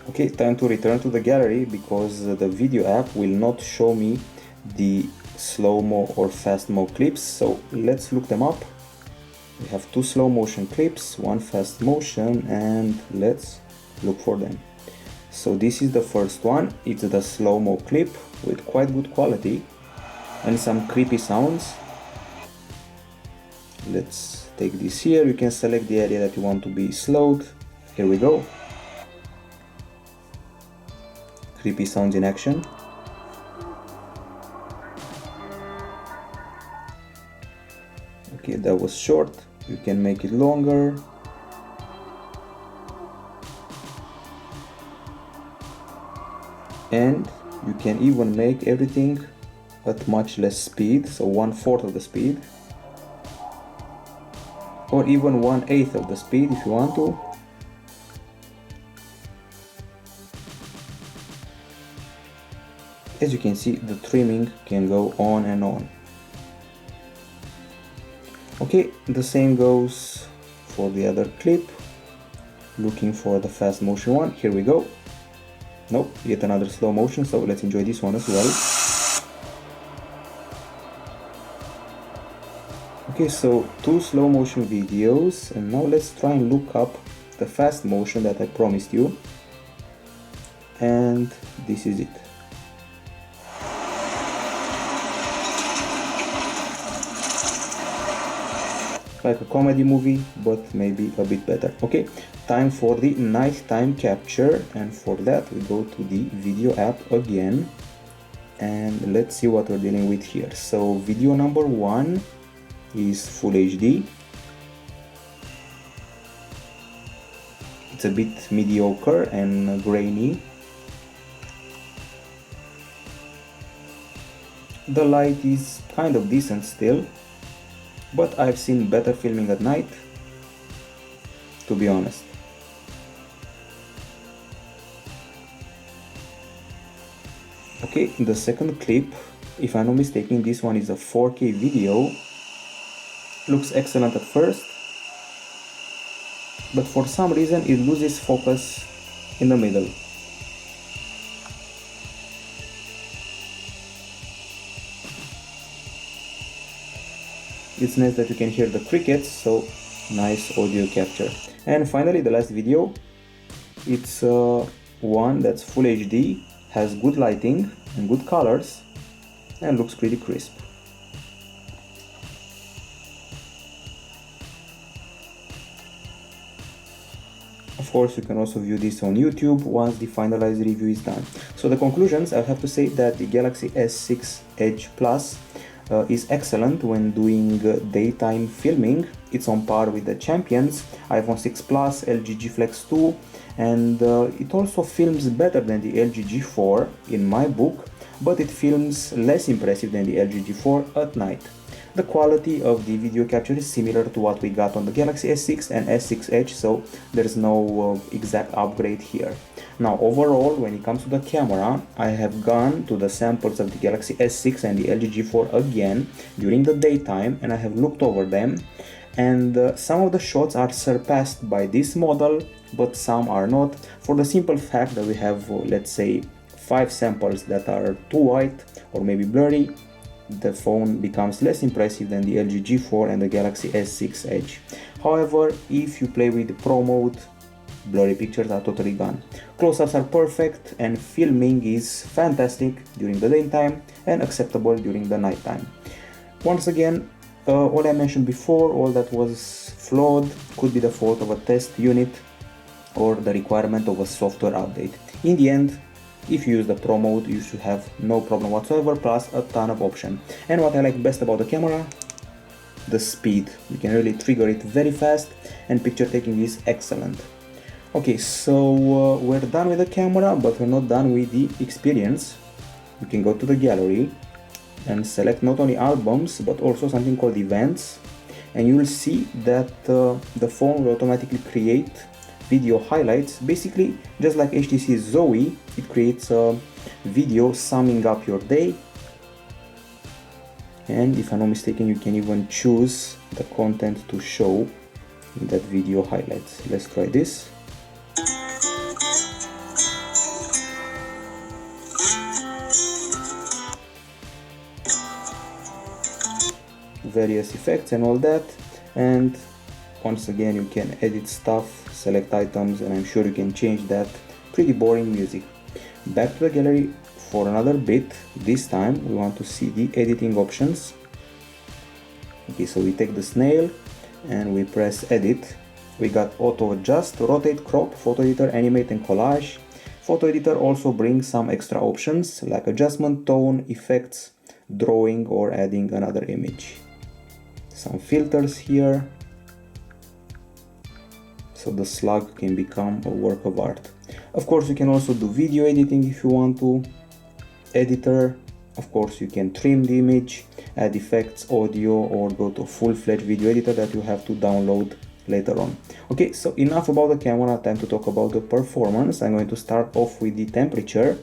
Okay, time to return to the gallery, because the video app will not show me the slow-mo or fast-mo clips, so let's look them up. We have 2 slow motion clips, 1 fast motion, and let's look for them. So this is the first one, it's the slow-mo clip with quite good quality and some creepy sounds. Let's take this here, you can select the area that you want to be slowed. Here we go. Creepy sounds in action. Okay, that was short, you can make it longer. And you can even make everything at much less speed, so 1/4 of the speed, or even 1/8 of the speed if you want to. as you can see, the trimming can go on and on. Okay, the same goes for the other clip. Looking for the fast motion one. Here we go. Nope, yet another slow motion, so let's enjoy this one as well. Okay, so 2 slow motion videos, and now let's try and look up the fast motion that I promised you. And this is it. Like a comedy movie, but maybe a bit better. Okay, time for the nighttime capture, and for that we go to the video app again, and let's see what we're dealing with here. So video number 1 is Full HD. It's a bit mediocre and grainy. The light is kind of decent still, but I've seen better filming at night, to be honest. Okay, the second clip, if I'm not mistaken, this one is a 4K video. Looks excellent at first, but for some reason it loses focus in the middle. It's nice that you can hear the crickets, so nice audio capture. And finally, the last video, it's one that's Full HD, has good lighting and good colors, and looks pretty crisp. Of course, you can also view this on YouTube once the finalized review is done. So the conclusions, I have to say that the Galaxy S6 Edge Plus is excellent when doing daytime filming. It's on par with the champions iPhone 6 Plus, LG G Flex 2, and it also films better than the LG G4 in my book, but it films less impressive than the LG G4 at night. The quality of the video capture is similar to what we got on the Galaxy S6 and S6 Edge, so there's no exact upgrade here. Now overall, when it comes to the camera, I have gone to the samples of the Galaxy S6 and the LG G4 again during the daytime, and I have looked over them, and some of the shots are surpassed by this model, but some are not, for the simple fact that we have, let's say, 5 samples that are too white or maybe blurry. The phone becomes less impressive than the LG G4 and the Galaxy S6 Edge. However, if you play with the Pro mode, blurry pictures are totally gone. Close-ups are perfect, and filming is fantastic during the daytime and acceptable during the nighttime. Once again, all I mentioned before, all that was flawed, could be the fault of a test unit or the requirement of a software update. In the end, if you use the Pro mode, you should have no problem whatsoever, plus a ton of options. And what I like best about the camera, the speed. You can really trigger it very fast, and picture taking is excellent. Okay, so we're done with the camera, but we're not done with the experience. You can go to the gallery and select not only albums, but also something called events, and you will see that the phone will automatically create video highlights. Basically, just like HTC Zoe, it creates a video summing up your day, and if I'm not mistaken, you can even choose the content to show in that video highlights. Let's try this. Various effects and all that, and once again you can edit stuff, select items, and I'm sure you can change that pretty boring music. Back to the gallery for another bit. This time we want to see the editing options. Okay, so we take the snail and we press edit. We got auto adjust, rotate, crop, photo editor, animate, and collage. Photo editor also brings some extra options like adjustment, tone, effects, drawing, or adding another image. Some filters here, so the slug can become a work of art. Of course, you can also do video editing if you want to. Editor, of course, you can trim the image, add effects, audio, or go to a full-fledged video editor that you have to download later on. Okay, so enough about the camera, time to talk about the performance. I'm going to start off with the temperature.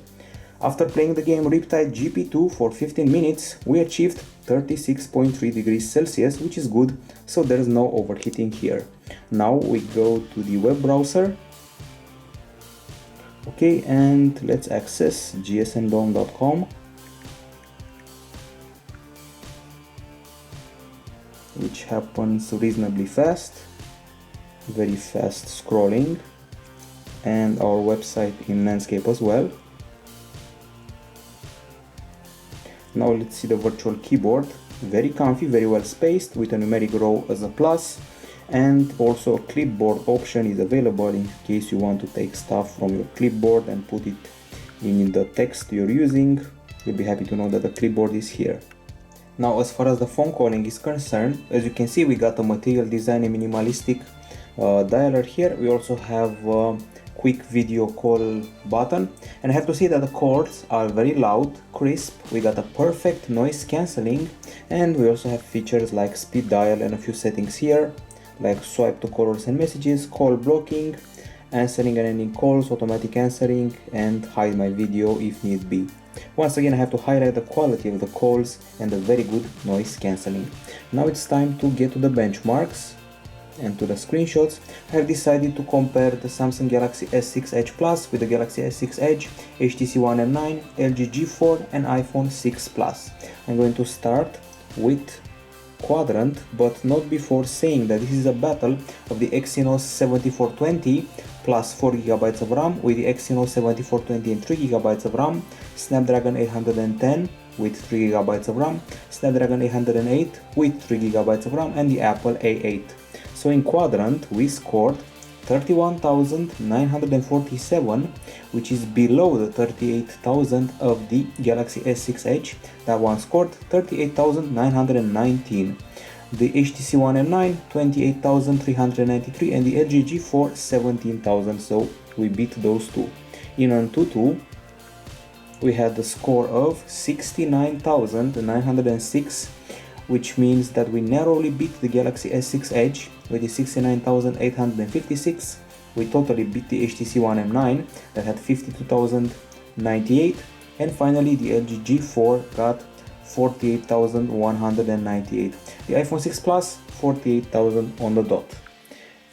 After playing the game Riptide GP2 for 15 minutes, we achieved 36.3 degrees Celsius, which is good, so there's no overheating here. Now we go to the web browser. Okay, and let's access gsmdome.com, which happens reasonably fast, very fast scrolling, and our website in landscape as well. Now let's see the virtual keyboard, very comfy, very well spaced, with a numeric row as a plus, and also a clipboard option is available in case you want to take stuff from your clipboard and put it in the text you're using. You'll be happy to know that the clipboard is here. Now as far as the phone calling is concerned, as you can see, we got a material design and minimalistic dialer here. We also have quick video call button, and I have to say that the calls are very loud, crisp. We got a perfect noise cancelling, and we also have features like speed dial and a few settings here, like swipe to callers and messages, call blocking, answering and ending calls, automatic answering, and hide my video if need be. Once again, I have to highlight the quality of the calls and the very good noise cancelling. Now it's time to get to the benchmarks and to the screenshots. I have decided to compare the Samsung Galaxy S6 Edge Plus with the Galaxy S6 Edge, HTC One M9, LG G4 and iPhone 6 Plus. I'm going to start with quadrant, but not before saying that this is a battle of the Exynos 7420 plus 4GB of RAM with the Exynos 7420 and 3GB of RAM, Snapdragon 810 with 3GB of RAM, Snapdragon 808 with 3GB of RAM, and the Apple A8. So in quadrant we scored 31,947, which is below the 38,000 of the Galaxy S6 Edge. That one scored 38,919. The HTC One M9 28,393 and the LG G4 17,000. So we beat those two. In Antutu we had the score of 69,906, which means that we narrowly beat the Galaxy S6 Edge with the 69,856. We totally beat the HTC One M9 that had 52,098, and finally the LG G4 got 48,198. The iPhone 6 Plus 48,000 on the dot.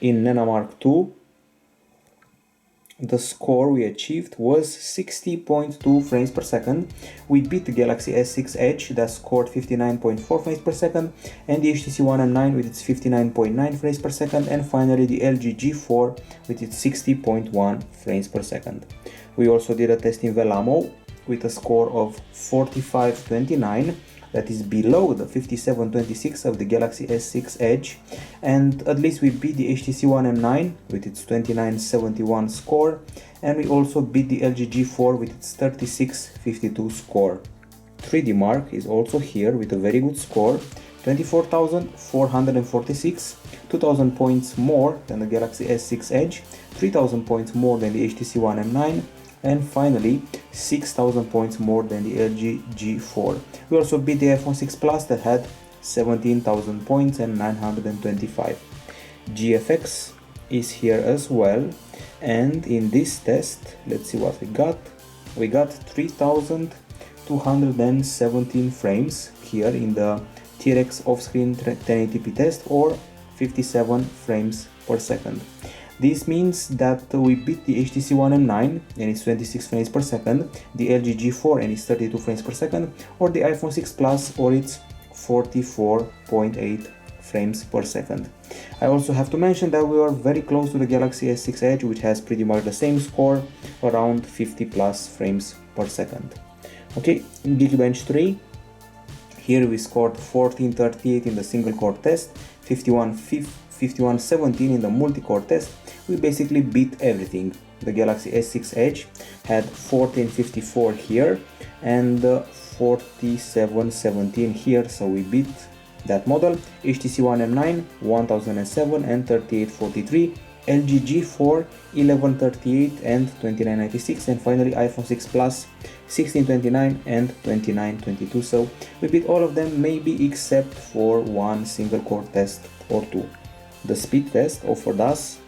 In Nenamark 2, the score we achieved was 60.2 frames per second. We beat the Galaxy S6 Edge that scored 59.4 frames per second, and the HTC One M9 with its 59.9 frames per second, and finally the LG G4 with its 60.1 frames per second. We also did a test in Velamo with a score of 45.29, that is below the 57.26 of the Galaxy S6 Edge, and at least we beat the HTC One M9 with its 29.71 score, and we also beat the LG G4 with its 36.52 score. 3D Mark is also here with a very good score, 24,446, 2,000 points more than the Galaxy S6 Edge, 3,000 points more than the HTC One M9, and finally 6,000 points more than the LG G4. We also beat the iPhone 6 Plus that had 17,000 points and 925. GFX is here as well, and in this test, let's see what we got. We got 3,217 frames here in the TRX off-screen 1080p test, or 57 frames per second. This means that we beat the HTC One M9 and its 26 frames per second, the LG G4 and its 32 frames per second, or the iPhone 6 Plus or its 44.8 frames per second. I also have to mention that we are very close to the Galaxy S6 Edge, which has pretty much the same score, around 50 plus frames per second. Okay, in Geekbench 3, here we scored 1438 in the single core test, 5117 in the multi-core test. We basically beat everything. The Galaxy S6 Edge had 1454 here and 4717 here, so we beat that model. HTC One M9 1007 and 3843, LG G4 1138 and 2996, and finally iPhone 6 Plus 1629 and 2922. So we beat all of them, maybe except for one single core test or two. The speed test offered us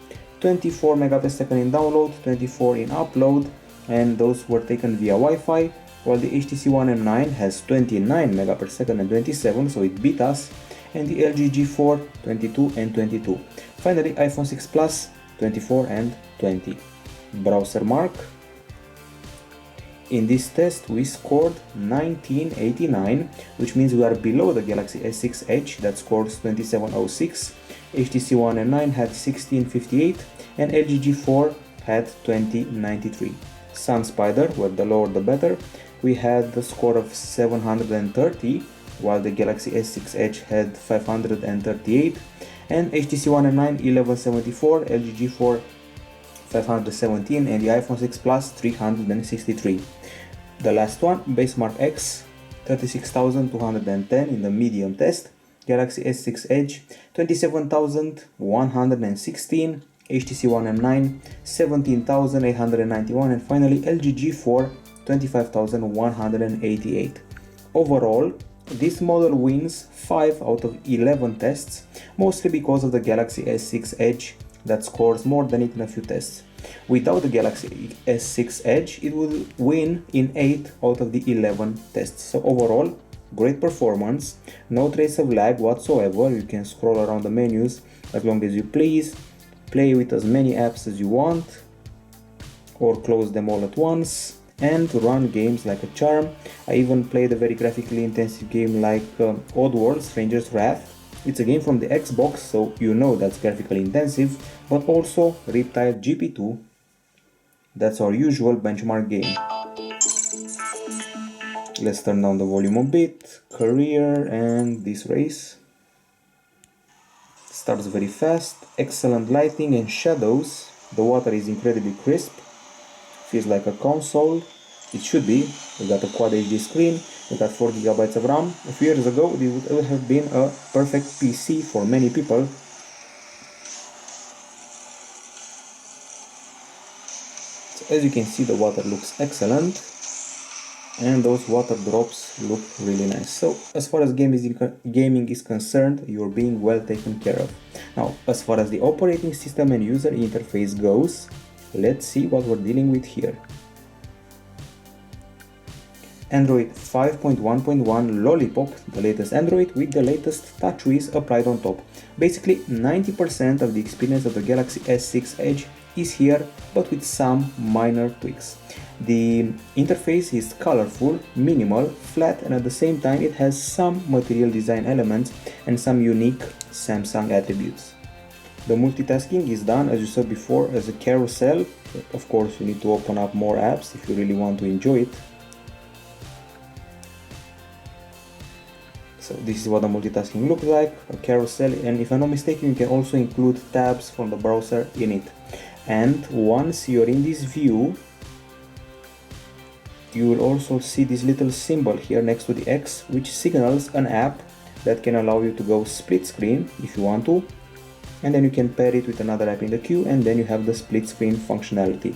24 megabits per second in download, 24 in upload, and those were taken via Wi-Fi, while the HTC One M9 has 29 megapixel and 27, so it beat us, and the LG G4 22 and 22. Finally, iPhone 6 Plus 24 and 20. Browser mark. In this test we scored 1989, which means we are below the Galaxy S6 Edge that scores 2706, HTC One M9 had 1658, and LG G4 had 2093. SunSpider, where the lower the better, we had the score of 730, while the Galaxy S6 Edge had 538, and HTC One M9 1174, LG G4 517, and the iPhone 6 Plus 363. The last one, Basemark X, 36,210 in the medium test, Galaxy S6 Edge 27,116, HTC One M9 17,891, and finally LG G4 25,188. Overall, this model wins 5 out of 11 tests, mostly because of the Galaxy S6 Edge that scores more than it in a few tests. Without the Galaxy S6 Edge, it would win in 8 out of the 11 tests. So overall, great performance, no trace of lag whatsoever. You can scroll around the menus as long as you please, play with as many apps as you want, or close them all at once, and run games like a charm. I even played a very graphically intensive game like Oddworld Stranger's Wrath. It's a game from the Xbox, so you know that's graphically intensive, but also Riptide GP2. That's our usual benchmark game. Let's turn down the volume a bit, career, and this race. Starts very fast, excellent lighting and shadows, the water is incredibly crisp, feels like a console, it should be. We got a Quad HD screen, we got 4 GB of RAM. A few years ago it would have been a perfect PC for many people. So as you can see, the water looks excellent, and those water drops look really nice. So as far as gaming is concerned, you're being well taken care of. Now, as far as the operating system and user interface goes, let's see what we're dealing with here. Android 5.1.1 Lollipop, the latest Android with the latest TouchWiz applied on top. Basically 90% of the experience of the Galaxy S6 Edge is here, but with some minor tweaks. The interface is colorful, minimal, flat, and at the same time it has some material design elements and some unique Samsung attributes. The multitasking is done, as you saw before, as a carousel. Of course, you need to open up more apps if you really want to enjoy it. So this is what the multitasking looks like, a carousel, and if I'm not mistaken, you can also include tabs from the browser in it. And once you're in this view, you will also see this little symbol here next to the X, which signals an app that can allow you to go split screen if you want to, and then you can pair it with another app in the queue, and then you have the split screen functionality.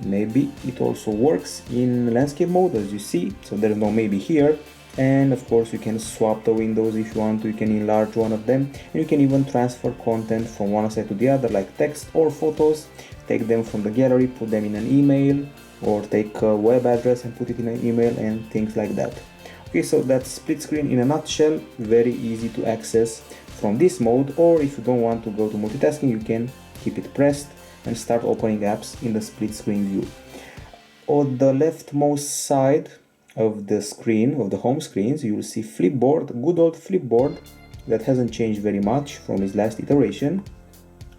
Maybe it also works in landscape mode, as you see, so there's no maybe here. And of course you can swap the windows if you want to, you can enlarge one of them, and you can even transfer content from one side to the other, like text or photos, take them from the gallery, put them in an email, or take a web address and put it in an email, and things like that. Okay, so that's split screen in a nutshell, very easy to access from this mode, or if you don't want to go to multitasking, you can keep it pressed and start opening apps in the split screen view. On the leftmost side of the screen, of the home screens, you will see Flipboard, good old Flipboard that hasn't changed very much from its last iteration.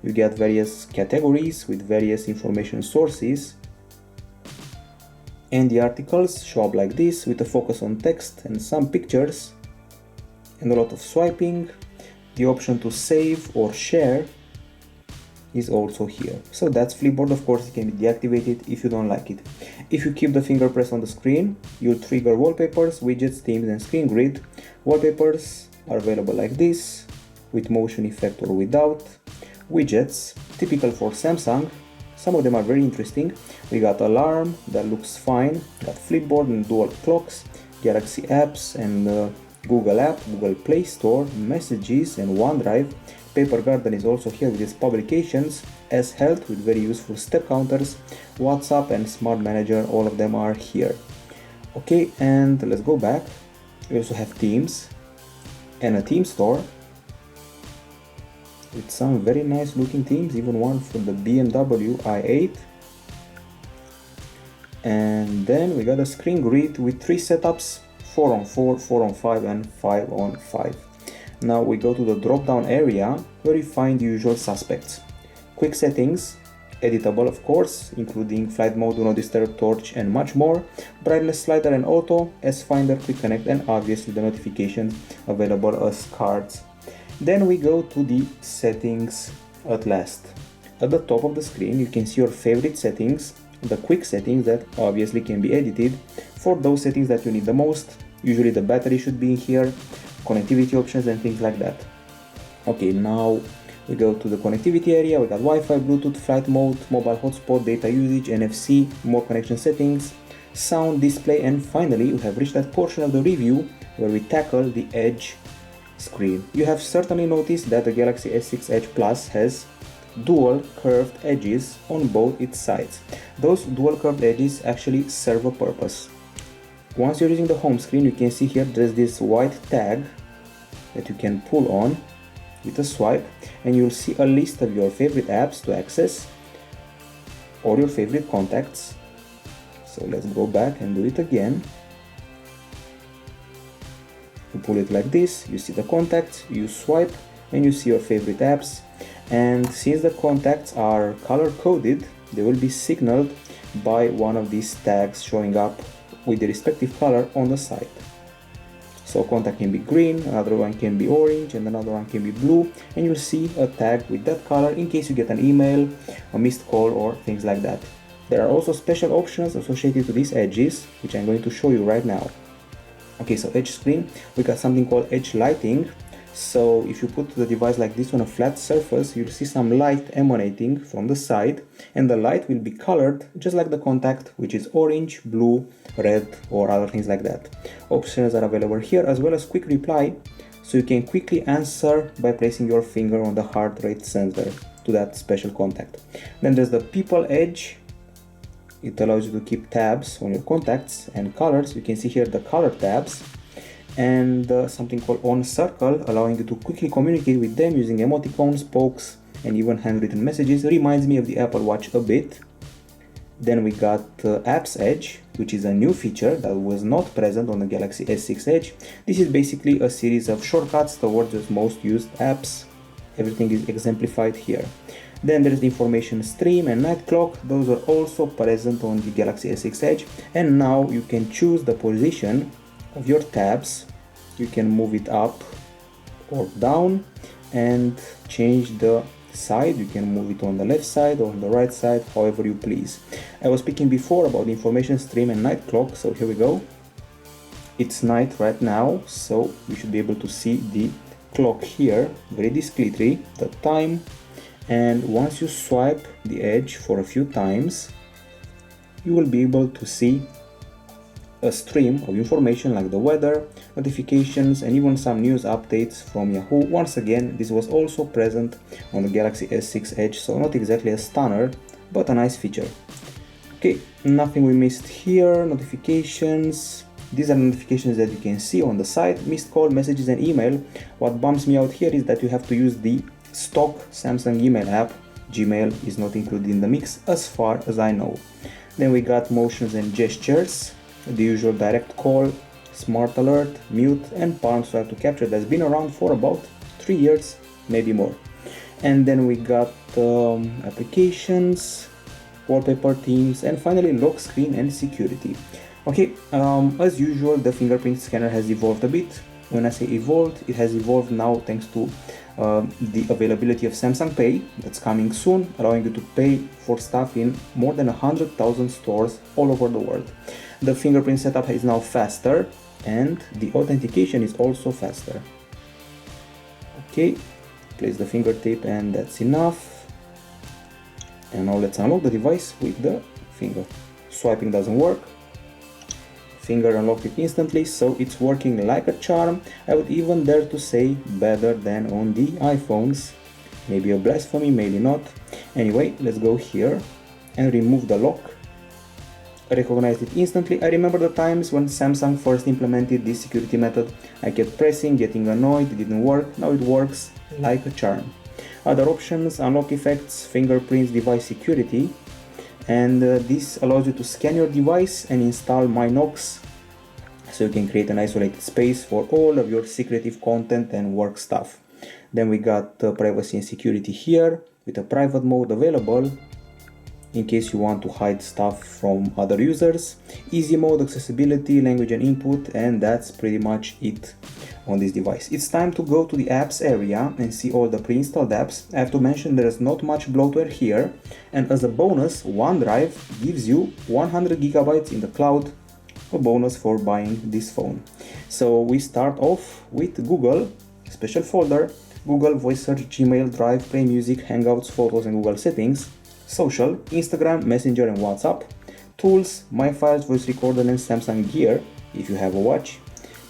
You get various categories with various information sources, and the articles show up like this with a focus on text and some pictures and a lot of swiping. The option to save or share is also here. So that's Flipboard. Of course, it can be deactivated if you don't like it. If you keep the finger press on the screen, you'll trigger wallpapers, widgets, themes, and screen grid. Wallpapers are available like this, with motion effect or without. Widgets, typical for Samsung. Some of them are very interesting. We got alarm, that looks fine. Got Flipboard and dual clocks, Galaxy apps and Google app, Google Play Store, messages and OneDrive, Paper Garden is also here with its publications, as Health with very useful step counters, WhatsApp and Smart Manager, all of them are here. Okay, and let's go back. We also have themes and a theme store with some very nice looking themes, even one for the BMW i8. And then we got a screen grid with 3 setups, 4x4, 4x5 and 5x5. Now we go to the drop down area where you find the usual suspects. Quick settings, editable of course, including flight mode, do not disturb, torch and much more, brightness slider and auto, S-Finder, quick connect and obviously the notifications available as cards. Then we go to the settings at last. At the top of the screen you can see your favorite settings, the quick settings that obviously can be edited for those settings that you need the most. Usually the battery should be in here, connectivity options and things like that. Okay, now we go to the connectivity area. We got Wi-Fi, Bluetooth, flight mode, mobile hotspot, data usage, NFC, more connection settings, sound, display, and finally we have reached that portion of the review where we tackle the Edge screen. You have certainly noticed that the Galaxy S6 Edge Plus has dual curved edges on both its sides. Those dual curved edges actually serve a purpose. Once you're using the home screen, you can see here there's this white tag that you can pull on with a swipe and you'll see a list of your favorite apps to access or your favorite contacts. So let's go back and do it again. You pull it like this, you see the contacts, you swipe and you see your favorite apps. And since the contacts are color coded, they will be signaled by one of these tags showing up with the respective color on the side. So contact can be green, another one can be orange and another one can be blue, and you'll see a tag with that color in case you get an email, a missed call or things like that. There are also special options associated to these edges which I'm going to show you right now. Okay, so Edge screen, we got something called Edge lighting. So if you put the device like this on a flat surface, you'll see some light emanating from the side and the light will be colored just like the contact, which is orange, blue, red or other things like that. Options are available here as well as quick reply, so you can quickly answer by placing your finger on the heart rate sensor to that special contact. Then there's the People Edge. It allows you to keep tabs on your contacts and colors. You can see here the color tabs. And something called On Circle, allowing you to quickly communicate with them using emoticons, pokes, and even handwritten messages. Reminds me of the Apple Watch a bit. Then we got Apps Edge, which is a new feature that was not present on the Galaxy S6 Edge. This is basically a series of shortcuts towards the most used apps. Everything is exemplified here. Then there's the information stream and night clock. Those are also present on the Galaxy S6 Edge. And now you can choose the position of your tabs. You can move it up or down and change the side. You can move it on the left side or on the right side, however you please. I was speaking before about the information stream and night clock, so here we go. It's night right now, so we should be able to see the clock here very discreetly, the time, and once you swipe the edge for a few times, you will be able to see a stream of information like the weather, notifications, and even some news updates from Yahoo. Once again, this was also present on the Galaxy S6 Edge, so not exactly a stunner, but a nice feature. Okay, nothing we missed here. Notifications. These are notifications that you can see on the side. Missed call, messages, and email. What bumps me out here is that you have to use the stock Samsung email app. Gmail is not included in the mix as far as I know. Then we got motions and gestures. The usual direct call, smart alert, mute, and palm swipe to capture that's been around for about 3 years, maybe more. And then we got applications, wallpaper, themes, and finally lock screen and security. Okay, as usual, the fingerprint scanner has evolved a bit. When I say evolved, it has evolved now thanks to the availability of Samsung Pay that's coming soon, allowing you to pay for stuff in more than 100,000 stores all over the world. The fingerprint setup is now faster and the authentication is also faster. Okay, place the finger tip and that's enough. And now let's unlock the device with the finger. Swiping doesn't work. Finger unlocked it instantly, so it's working like a charm. I would even dare to say better than on the iPhones Maybe a blasphemy, maybe not. Anyway, let's go here and remove the lock. I recognized it instantly. I remember the times when Samsung first implemented this security method. I kept pressing, getting annoyed, it didn't work. Now it works like a charm. Other options: unlock effects, fingerprints, device security, and this allows you to scan your device and install Minox, so you can create an isolated space for all of your secretive content and work stuff. Then we got privacy and security here with a private mode available in case you want to hide stuff from other users. Easy mode, accessibility, language and input, and that's pretty much it on this device. It's time to go to the apps area and see all the pre-installed apps. I have to mention there is not much bloatware here, and as a bonus, OneDrive gives you 100 gigabytes in the cloud, a bonus for buying this phone. So we start off with Google, special folder, Google, voice search, Gmail, Drive, Play Music, Hangouts, Photos and Google Settings, Social, Instagram, Messenger and WhatsApp, Tools, My Files, Voice Recorder and Samsung Gear, if you have a watch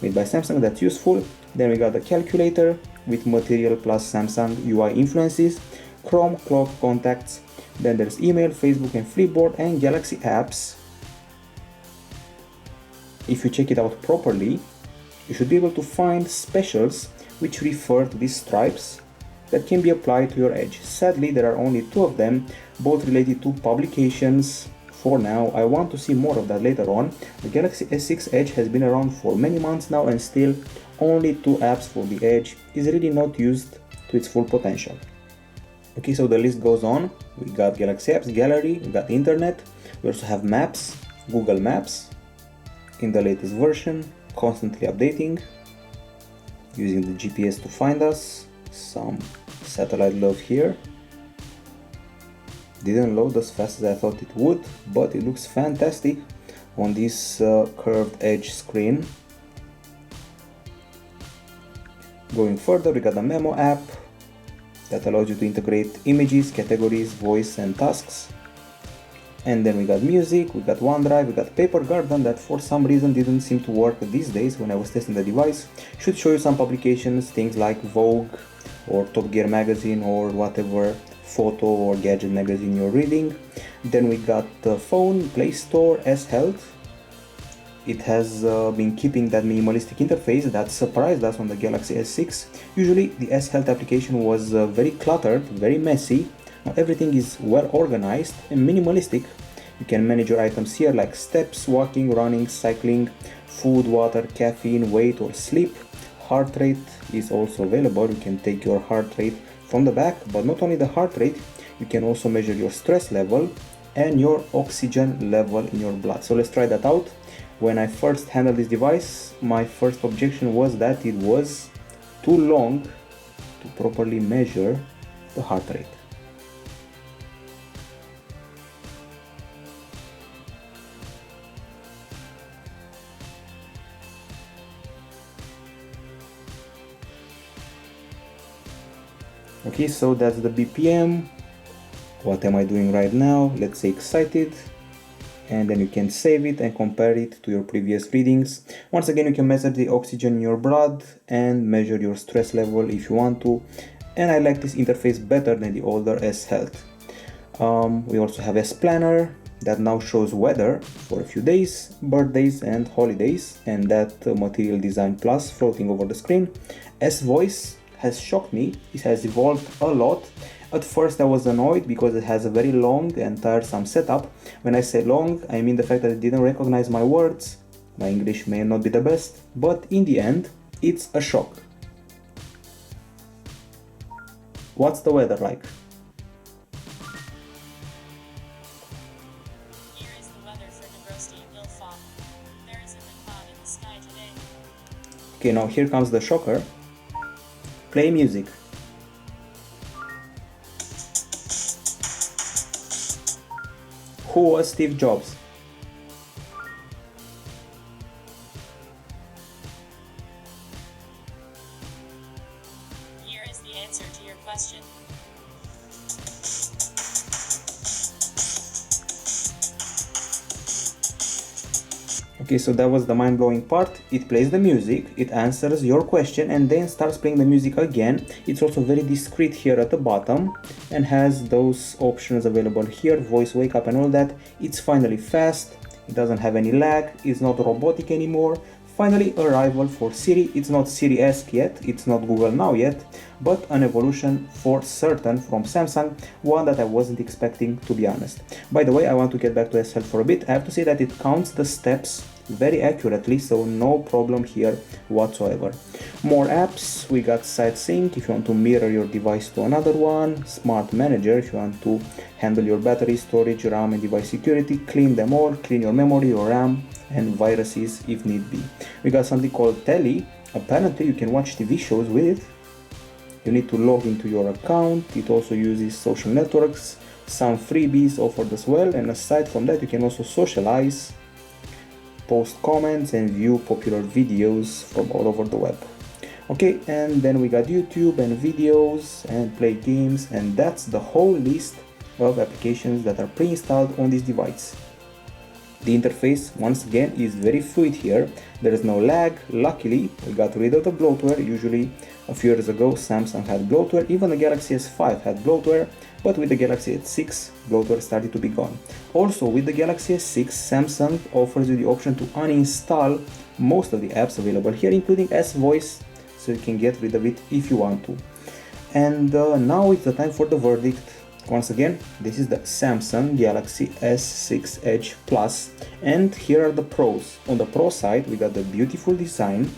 made by Samsung, that's useful. Then we got the calculator with material plus Samsung UI influences, Chrome, clock, contacts. Then there's email, Facebook and Flipboard and Galaxy apps. If you check it out properly, you should be able to find specials which refer to these stripes that can be applied to your Edge. Sadly, there are only 2 of them, both related to publications. For now, I want to see more of that later on. The Galaxy S6 Edge has been around for many months now, and still only 2 apps for the Edge is really not used to its full potential. Okay, so the list goes on. We got Galaxy apps, gallery, we got internet, we also have maps, Google Maps in the latest version, constantly updating, using the GPS to find us, some satellite love here. Didn't load as fast as I thought it would, but it looks fantastic on this curved edge screen. Going further, we got the Memo app that allows you to integrate images, categories, voice and tasks. And then we got music, we got OneDrive, we got Paper Garden that for some reason didn't seem to work these days when I was testing the device. Should show you some publications, things like Vogue or Top Gear magazine or whatever photo or gadget magazine you're reading. Then we got the phone, Play Store, S-Health. It has been keeping that minimalistic interface that surprised us on the Galaxy S6. Usually the S-Health application was very cluttered, very messy. Now everything is well organized and minimalistic. You can manage your items here like steps, walking, running, cycling, food, water, caffeine, weight or sleep. Heart rate is also available. You can take your heart rate from the back, but not only the heart rate, you can also measure your stress level and your oxygen level in your blood. So let's try that out. When I first handled this device, my first objection was that it was too long to properly measure the heart rate. Okay, so that's the BPM. What am I doing right now? Let's say excited. And then you can save it and compare it to your previous readings. Once again, you can measure the oxygen in your blood and measure your stress level if you want to. And I like this interface better than the older S-Health. We also have S-Planner that now shows weather for a few days, birthdays and holidays, and that Material Design Plus floating over the screen. S-Voice has shocked me. It has evolved a lot. At first I was annoyed because it has a very long and tiresome setup. When I say long, I mean the fact that it didn't recognize my words. My English may not be the best, but in the end, it's a shock. What's the weather like? Here is the weather for Dnipro and Vilfov. There is a good cloud in the sky today. Okay, now here comes the shocker. Play music. Who was Steve Jobs? Here is the answer to your question. Okay, so that was the mind-blowing part. It plays the music, it answers your question and then starts playing the music again. It's also very discreet here at the bottom and has those options available here, voice wake up and all that. It's finally fast, it doesn't have any lag, it's not robotic anymore. Finally, a rival for Siri. It's not Siri-esque yet, it's not Google Now yet, but an evolution for certain from Samsung, one that I wasn't expecting, to be honest. By the way, I want to get back to S Health for a bit. I have to say that it counts the steps very accurately, so no problem here whatsoever. More apps, we got Site Sync if you want to mirror your device to another one, Smart Manager if you want to handle your battery, storage, RAM and device security, clean them all, clean your memory, your RAM and viruses if need be. We got something called Telly. Apparently you can watch TV shows with it. You need to log into your account. It also uses social networks, some freebies offered as well, and aside from that you can also socialize, post comments and view popular videos from all over the web. Okay, and then we got YouTube and videos and play games, and that's the whole list of applications that are pre-installed on this device. The interface, once again, is very fluid here. There is no lag. Luckily, we got rid of the bloatware. Usually, a few years ago, Samsung had bloatware. Even the Galaxy S5 had bloatware, but with the Galaxy S6, bloatware started to be gone. Also, with the Galaxy S6, Samsung offers you the option to uninstall most of the apps available here, including S-Voice, so you can get rid of it if you want to. And now it's the time for the verdict. Once again, this is the Samsung Galaxy S6 Edge Plus, and here are the pros. On the pro side, we got the beautiful design,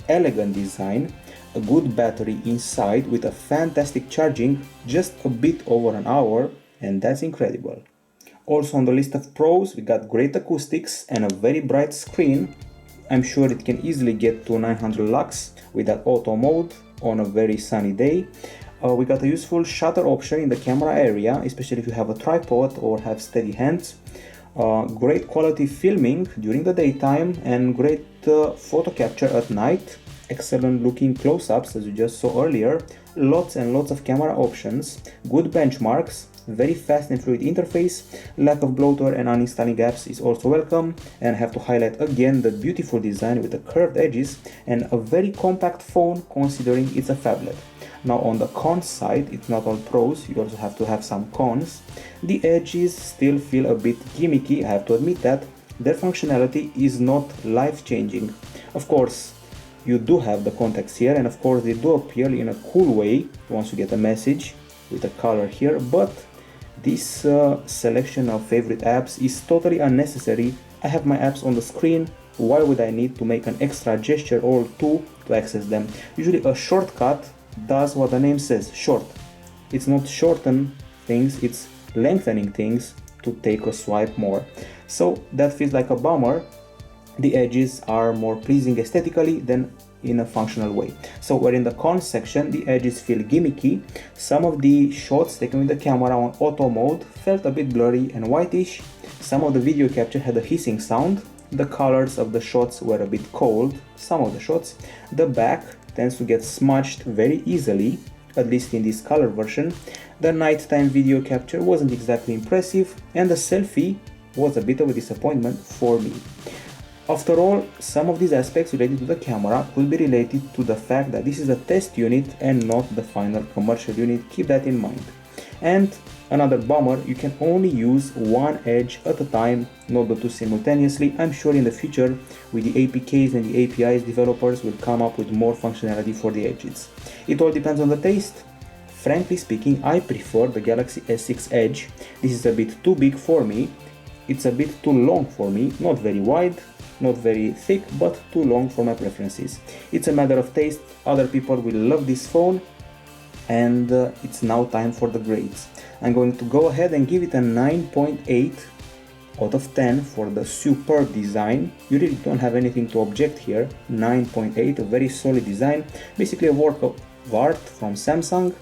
elegant design, a good battery inside with a fantastic charging, just a bit over an hour, and that's incredible. Also on the list of pros, we got great acoustics and a very bright screen. I'm sure it can easily get to 900 lux with that auto mode on a very sunny day. We got a useful shutter option in the camera area, especially if you have a tripod or have steady hands. Great quality filming during the daytime and great photo capture at night. Excellent looking close-ups as you just saw earlier. Lots and lots of camera options. Good benchmarks. Very fast and fluid interface. Lack of bloatware and uninstalling apps is also welcome. And I have to highlight again the beautiful design with the curved edges and a very compact phone considering it's a phablet. Now on the cons side, it's not all pros, you also have to have some cons. The edges still feel a bit gimmicky, I have to admit that. Their functionality is not life-changing. Of course, you do have the contacts here, and of course they do appear in a cool way once you get a message with a color here, but this selection of favorite apps is totally unnecessary. I have my apps on the screen. Why would I need to make an extra gesture or two to access them? Usually a shortcut does what the name says, short. It's not shorten things, it's lengthening things to take a swipe more. So that feels like a bummer. The edges are more pleasing aesthetically than in a functional way. So where in the cons section the edges feel gimmicky, some of the shots taken with the camera on auto mode felt a bit blurry and whitish, some of the video capture had a hissing sound, the colors of the shots were a bit cold, some of the shots, the back tends to get smudged very easily, at least in this color version, the nighttime video capture wasn't exactly impressive, and the selfie was a bit of a disappointment for me. After all, some of these aspects related to the camera could be related to the fact that this is a test unit and not the final commercial unit, keep that in mind. And another bummer, you can only use one edge at a time, not the two simultaneously. I'm sure in the future, with the APKs and the APIs, developers will come up with more functionality for the edges. It all depends on the taste. Frankly speaking, I prefer the Galaxy S6 Edge. This is a bit too big for me. It's a bit too long for me, not very wide, not very thick, but too long for my preferences. It's a matter of taste. Other people will love this phone, and it's now time for the grades. I'm going to go ahead and give it a 9.8 out of 10 for the superb design. You really don't have anything to object here. 9.8, a very solid design, basically a work of art from Samsung.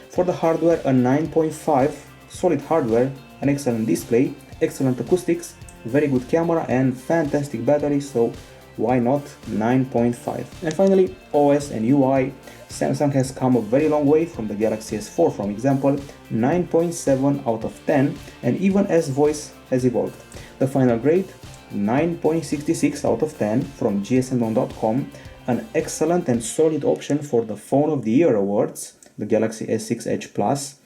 For the hardware, a 9.5, solid hardware, an excellent display, excellent acoustics, very good camera and fantastic battery, so why not 9.5. And finally, OS and UI. Samsung has come a very long way from the Galaxy S4, for example, 9.7 out of 10, and even S-Voice has evolved. The final grade, 9.66 out of 10 from gsmon.com, an excellent and solid option for the Phone of the Year awards, the Galaxy S6 Edge Plus.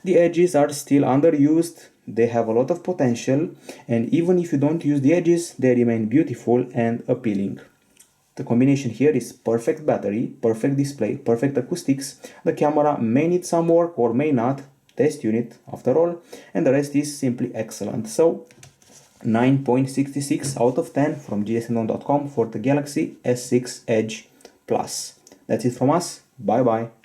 The edges are still underused, they have a lot of potential, and even if you don't use the edges, they remain beautiful and appealing. The combination here is perfect battery, perfect display, perfect acoustics. The camera may need some work or may not, test unit after all, and the rest is simply excellent. So 9.66 out of 10 from gsmon.com for the Galaxy S6 Edge Plus. That's it from us. Bye bye.